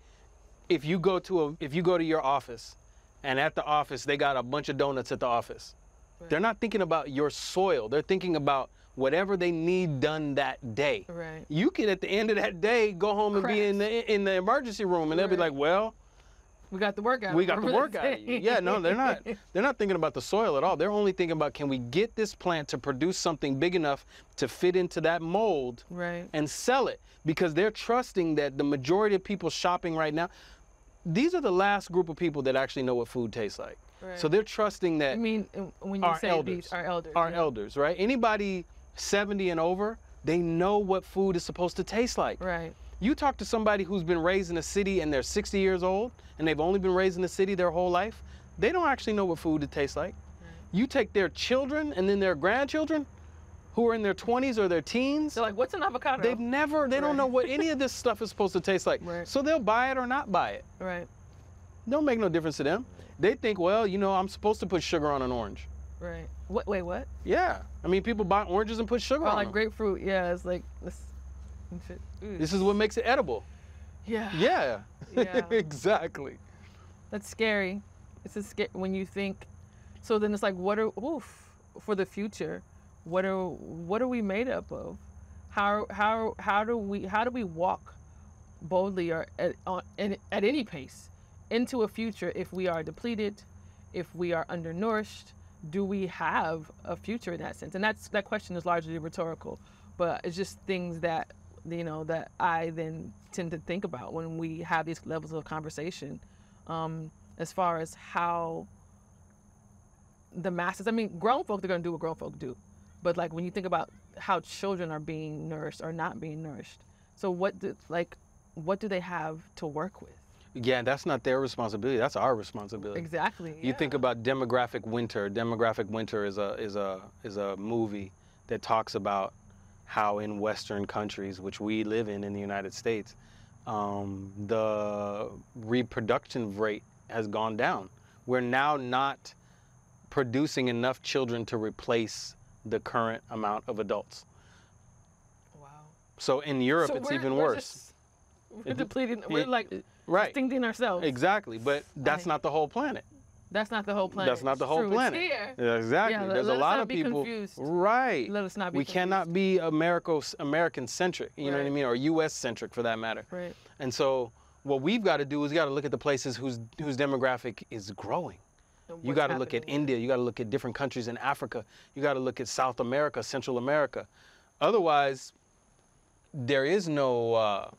Speaker 2: if you go to your office, and at the office they got a bunch of donuts at the office. Right. They're not thinking about your soil. They're thinking about whatever they need done that day.
Speaker 1: Right.
Speaker 2: You could, at the end of that day, go home and be in the emergency room, and they'll be like, well,
Speaker 1: we got the work out.
Speaker 2: We got the work out of you. Yeah, no, they're not thinking about the soil at all. They're only thinking about, can we get this plant to produce something big enough to fit into that mold and sell it? Because they're trusting that the majority of people shopping right now, these are the last group of people that actually know what food tastes like. Right. So they're trusting that.
Speaker 1: I mean, when you say elders, our elders.
Speaker 2: Our elders, right? Anybody 70 and over, they know what food is supposed to taste like.
Speaker 1: Right.
Speaker 2: You talk to somebody who's been raised in a city and they're 60 years old and they've only been raised in the city their whole life, they don't actually know what food it tastes like. Right. You take their children and then their grandchildren who are in their 20s or their teens.
Speaker 1: They're like, what's an avocado?
Speaker 2: They don't know what any of this stuff is supposed to taste like.
Speaker 1: Right.
Speaker 2: So they'll buy it or not buy it.
Speaker 1: Right.
Speaker 2: Don't make no difference to them. They think, well, I'm supposed to put sugar on an orange.
Speaker 1: Right. What? Wait, what?
Speaker 2: Yeah. I mean, people buy oranges and put sugar on
Speaker 1: like
Speaker 2: them.
Speaker 1: Grapefruit. Yeah, it's like
Speaker 2: this is what makes it edible.
Speaker 1: Yeah.
Speaker 2: Yeah.
Speaker 1: Yeah.
Speaker 2: Exactly.
Speaker 1: That's scary. It's a scare when you think. So then it's like, what are for the future? What are we made up of? How do we walk boldly or at any pace into a future if we are depleted, if we are undernourished? Do we have a future in that sense? And that question is largely rhetorical, but it's just things that that I then tend to think about when we have these levels of conversation, as far as how the masses. I mean, grown folk, they're gonna do what grown folk do, but like when you think about how children are being nourished or not being nourished, so what do they have to work with?
Speaker 2: Yeah, that's not their responsibility. That's our responsibility.
Speaker 1: Exactly.
Speaker 2: You think about Demographic Winter. Demographic Winter is a movie that talks about how in Western countries, which we live in the United States, the reproduction rate has gone down. We're now not producing enough children to replace the current amount of adults.
Speaker 1: Wow.
Speaker 2: So in Europe, it's even worse.
Speaker 1: We're depleting. We're like extincting ourselves.
Speaker 2: Exactly, but that's not the whole planet.
Speaker 1: That's not the whole planet.
Speaker 2: That's not the whole planet.
Speaker 1: It's here.
Speaker 2: Yeah, exactly.
Speaker 1: Yeah,
Speaker 2: There's a lot of people.
Speaker 1: Confused.
Speaker 2: Right.
Speaker 1: Let us not be.
Speaker 2: We
Speaker 1: confused.
Speaker 2: cannot be American centric. You know what I mean, or U.S. centric for that matter.
Speaker 1: Right.
Speaker 2: And so what we've got to do is got to look at the places whose demographic is growing. You got to look at India. You got to look at different countries in Africa. You got to look at South America, Central America. Otherwise, there is no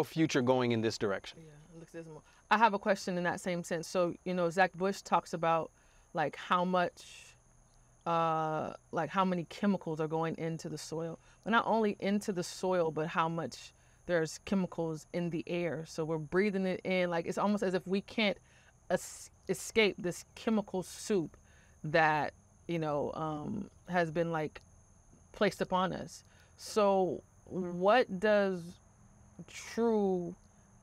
Speaker 2: future going in this direction.
Speaker 1: Yeah, it looks dismal. I have a question in that same sense. So, Zach Bush talks about like how many chemicals are going into the soil. But not only into the soil, but how much there's chemicals in the air. So we're breathing it in. Like it's almost as if we can't escape this chemical soup that, has been like placed upon us. So what does true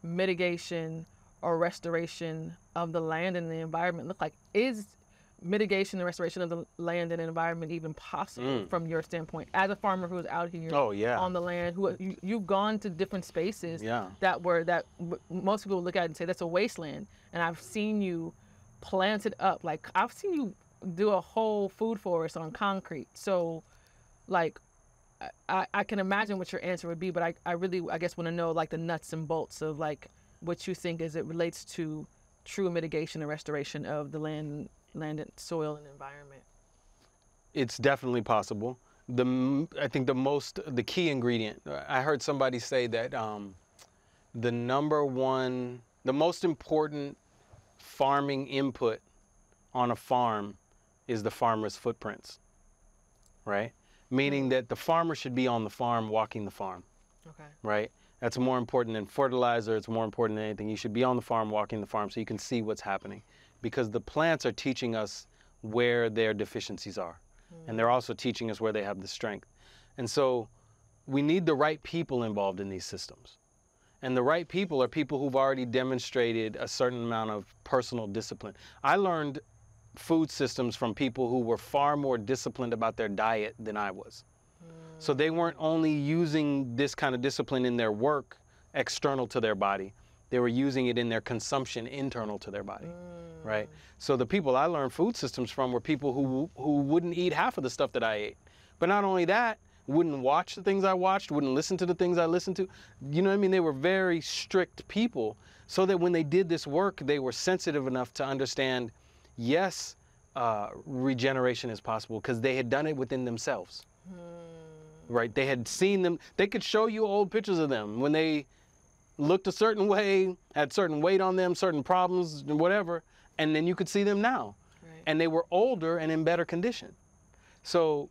Speaker 1: mitigation or restoration of the land and the environment look like? Is mitigation and restoration of the land and environment even possible from your standpoint as a farmer who's out here on the land, who you've gone to different spaces that most people look at and say that's a wasteland, and I've seen you plant it up. Like I've seen you do a whole food forest on concrete. So like I can imagine what your answer would be, but I really guess want to know like the nuts and bolts of like what you think as it relates to true mitigation and restoration of the land and soil and environment.
Speaker 2: It's definitely possible. I think the key ingredient, I heard somebody say that the most important farming input on a farm is the farmer's footprints, right? Meaning that the farmer should be on the farm walking the farm, right? That's more important than fertilizer. It's more important than anything. You should be on the farm walking the farm so you can see what's happening, because the plants are teaching us where their deficiencies are. And they're also teaching us where they have the strength. And so we need the right people involved in these systems. And the right people are people who've already demonstrated a certain amount of personal discipline. I learned food systems from people who were far more disciplined about their diet than I was. So they weren't only using this kind of discipline in their work external to their body, they were using it in their consumption internal to their body, right? So the people I learned food systems from were people who wouldn't eat half of the stuff that I ate. But not only that, wouldn't watch the things I watched, wouldn't listen to the things I listened to. You know what I mean? They were very strict people, so that when they did this work, they were sensitive enough to understand, yes, regeneration is possible, because they had done it within themselves. Right? They had seen them. They could show you old pictures of them when they looked a certain way, had certain weight on them, certain problems, whatever, and then you could see them now. Right. And they were older and in better condition. So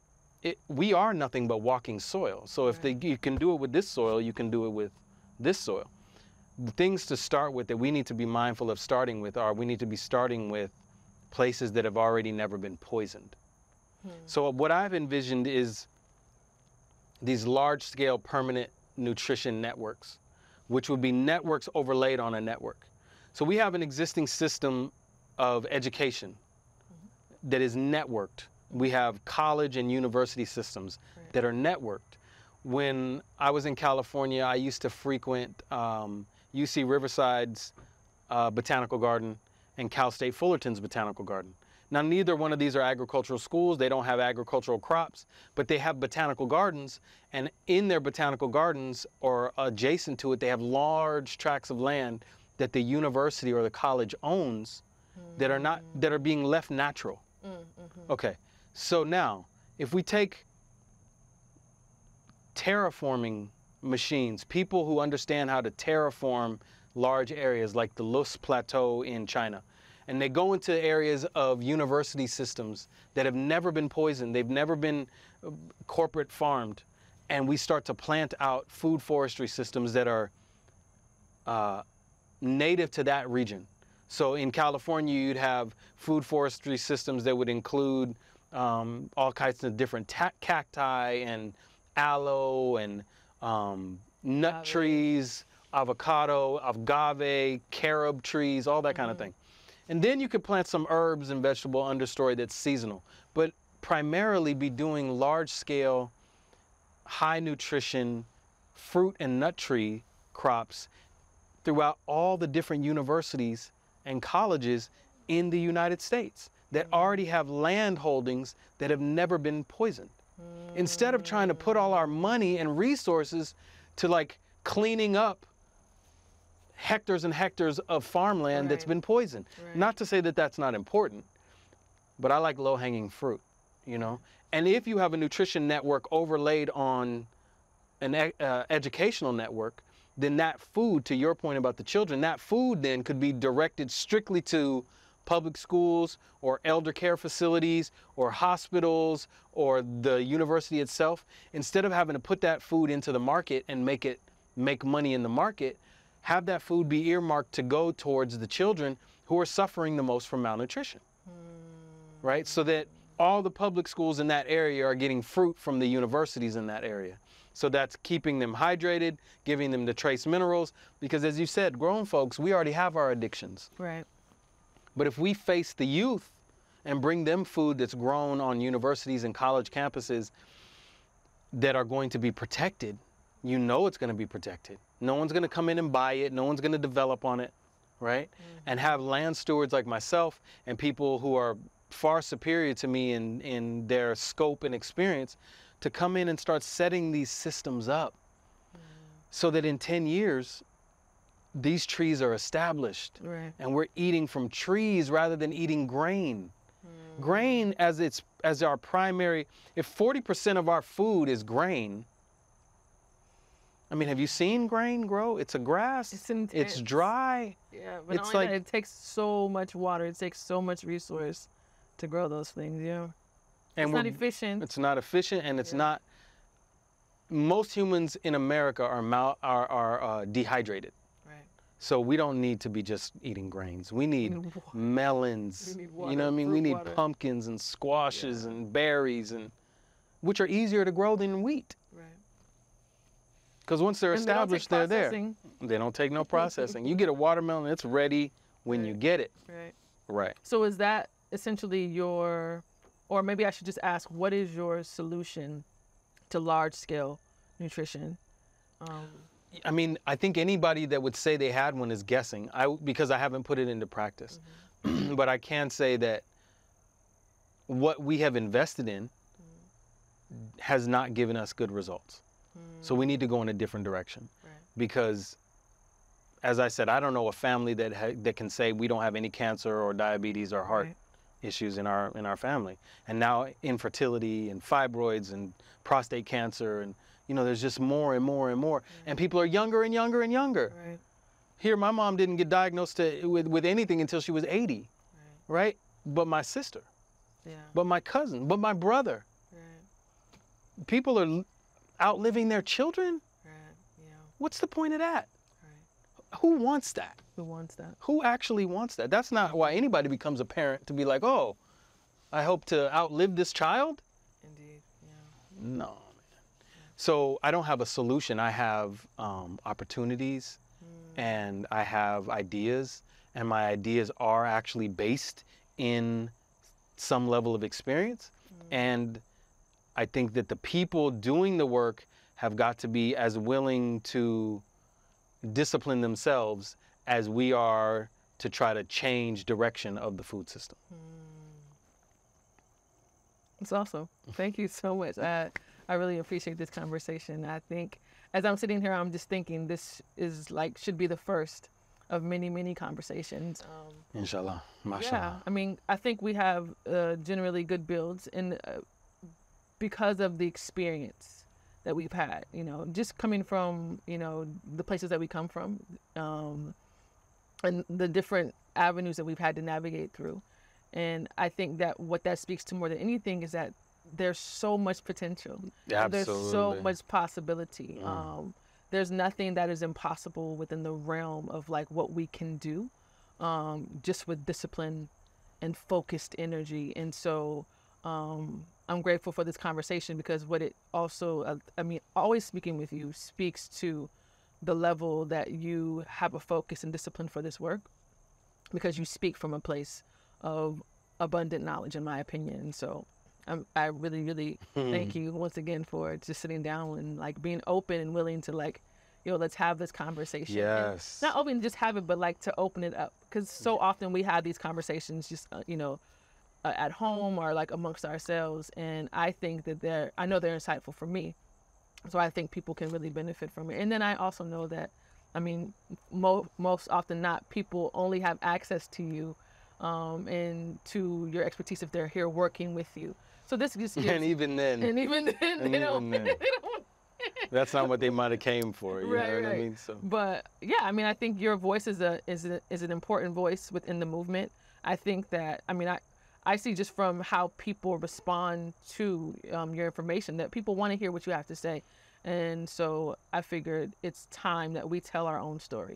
Speaker 2: we are nothing but walking soil. So if you can do it with this soil, you can do it with this soil. The things to start with that we need to be mindful of starting with are, we need to be starting with places that have already never been poisoned. So what I've envisioned is these large-scale permanent nutrition networks, which would be networks overlaid on a network. So we have an existing system of education that is networked. We have college and university systems that are networked. When I was in California, I used to frequent UC Riverside's Botanical Garden and Cal State Fullerton's Botanical Garden. Now, neither one of these are agricultural schools. They don't have agricultural crops, but they have botanical gardens. And in their botanical gardens or adjacent to it, they have large tracts of land that the university or the college owns that are being left natural. Okay, so now if we take terraforming machines, people who understand how to terraform large areas like the Lus Plateau in China, and they go into areas of university systems that have never been poisoned, they've never been corporate farmed, and we start to plant out food forestry systems that are native to that region. So in California, you'd have food forestry systems that would include all kinds of different cacti and aloe and nut trees, avocado, agave, carob trees, all that kind of thing. And then you could plant some herbs and vegetable understory that's seasonal, but primarily be doing large-scale, high nutrition fruit and nut tree crops throughout all the different universities and colleges in the United States that already have land holdings that have never been poisoned. Instead of trying to put all our money and resources to like cleaning up hectares and hectares of farmland that's been poisoned. Not to say that that's not important, but I like low-hanging fruit, you know? And if you have a nutrition network overlaid on an educational network, then that food, to your point about the children, that food then could be directed strictly to public schools or elder care facilities or hospitals or the university itself. Instead of having to put that food into the market and make money in the market, have that food be earmarked to go towards the children who are suffering the most from malnutrition, right? So that all the public schools in that area are getting fruit from the universities in that area. So that's keeping them hydrated, giving them the trace minerals, because as you said, grown folks, we already have our addictions.
Speaker 1: Right.
Speaker 2: But if we face the youth and bring them food that's grown on universities and college campuses that are going to be protected, you know it's going to be protected. No one's going to come in and buy it. No one's going to develop on it, right? And have land stewards like myself and people who are far superior to me in their scope and experience to come in and start setting these systems up so that in 10 years, these trees are established and we're eating from trees rather than eating grain. Grain as our primary, if 40% of our food is grain, I mean, have you seen grain grow? It's a grass.
Speaker 1: It's intense.
Speaker 2: It's dry.
Speaker 1: Yeah, but
Speaker 2: it's like
Speaker 1: it takes so much water. It takes so much resource to grow those things. Yeah, and it's not efficient.
Speaker 2: It's not efficient, and it's not. Most humans in America are dehydrated. Right. So we don't need to be just eating grains. We need melons. We need water, you know what I mean? We need pumpkins and squashes and berries, which are easier to grow than wheat. Right. Because once they're established, they're there. They don't take no processing. You get a watermelon, it's ready when you get it. Right. Right.
Speaker 1: So is that essentially or maybe I should just ask, what is your solution to large-scale nutrition?
Speaker 2: I mean, I think anybody that would say they had one is guessing, because I haven't put it into practice. But I can say that what we have invested in has not given us good results. So we need to go in a different direction, because, as I said, I don't know a family that can say we don't have any cancer or diabetes or heart issues in our family. And now infertility and fibroids and prostate cancer, and you know, there's just more and more and more. And people are younger and younger and younger. Right. Here, my mom didn't get diagnosed with anything until she was 80, right? But my sister, but my cousin, but my brother. People are outliving their children? What's the point of that? Who wants that?
Speaker 1: Who wants that?
Speaker 2: Who actually wants that? That's not why anybody becomes a parent, to be like, oh, I hope to outlive this child.
Speaker 1: Indeed,
Speaker 2: No, man. So I don't have a solution. I have opportunities and I have ideas, and my ideas are actually based in some level of experience. And I think that the people doing the work have got to be as willing to discipline themselves as we are to try to change direction of the food system.
Speaker 1: It's awesome. Thank you so much. I really appreciate this conversation. I think as I'm sitting here, I'm just thinking this is like, should be the first of many, many conversations.
Speaker 2: Inshallah.
Speaker 1: Yeah,
Speaker 2: Mashallah.
Speaker 1: I mean, I think we have generally good builds, and because of the experience that we've had, you know, just coming from, you know, the places that we come from, and the different avenues that we've had to navigate through. And I think that what that speaks to more than anything is that there's so much potential.
Speaker 2: Absolutely.
Speaker 1: There's so much possibility. There's nothing that is impossible within the realm of like what we can do, just with discipline and focused energy. And so I'm grateful for this conversation, because what it also, I mean, always speaking with you speaks to the level that you have a focus and discipline for this work, because you speak from a place of abundant knowledge, in my opinion. So I really, really thank you once again for just sitting down and like being open and willing to like, you know, let's have this conversation.
Speaker 2: Yes.
Speaker 1: And not open to just have it, but like to open it up. Because so often we have these conversations just, you know, at home or like amongst ourselves. And I think that I know they're insightful for me. So I think people can really benefit from it. And then I also know that, I mean, most often not, people only have access to you and to your expertise if they're here working with you. So this just gives,
Speaker 2: And even then,
Speaker 1: they don't.
Speaker 2: that's not what they might have came for. You
Speaker 1: Right,
Speaker 2: know what
Speaker 1: right.
Speaker 2: I mean? So.
Speaker 1: But yeah, I mean, I think your voice is an important voice within the movement. I think that, I mean, I see just from how people respond to your information that people want to hear what you have to say. And so I figured it's time that we tell our own story.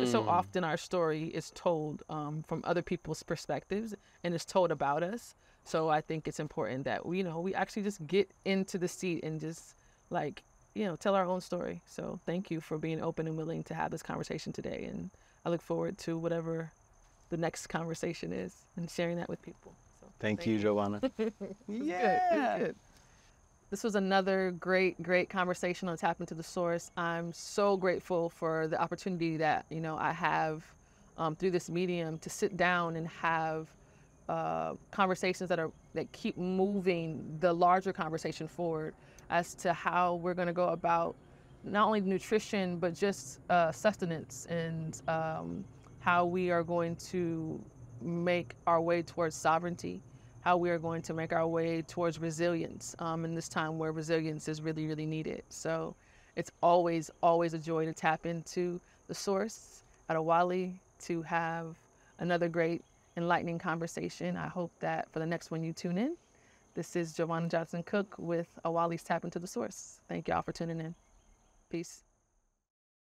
Speaker 1: So often our story is told from other people's perspectives, and it's told about us. So I think it's important that we, you know, we actually just get into the seat and just like, you know, tell our own story. So thank you for being open and willing to have this conversation today. And I look forward to whatever the next conversation is and sharing that with people. So
Speaker 2: Thank you, Joanna.
Speaker 1: Yeah. Good. This was another great conversation on Tap Into the Source. I'm so grateful for the opportunity that, you know, I have through this medium to sit down and have conversations that keep moving the larger conversation forward as to how we're going to go about not only nutrition, but just sustenance, and how we are going to make our way towards sovereignty, how we are going to make our way towards resilience in this time where resilience is really, really needed. So it's always a joy to tap into the source at Awali to have another great enlightening conversation. I hope that for the next one you tune in. This is Joanna Johnson Cooke with Awali's Tap Into the Source. Thank y'all for tuning in. Peace.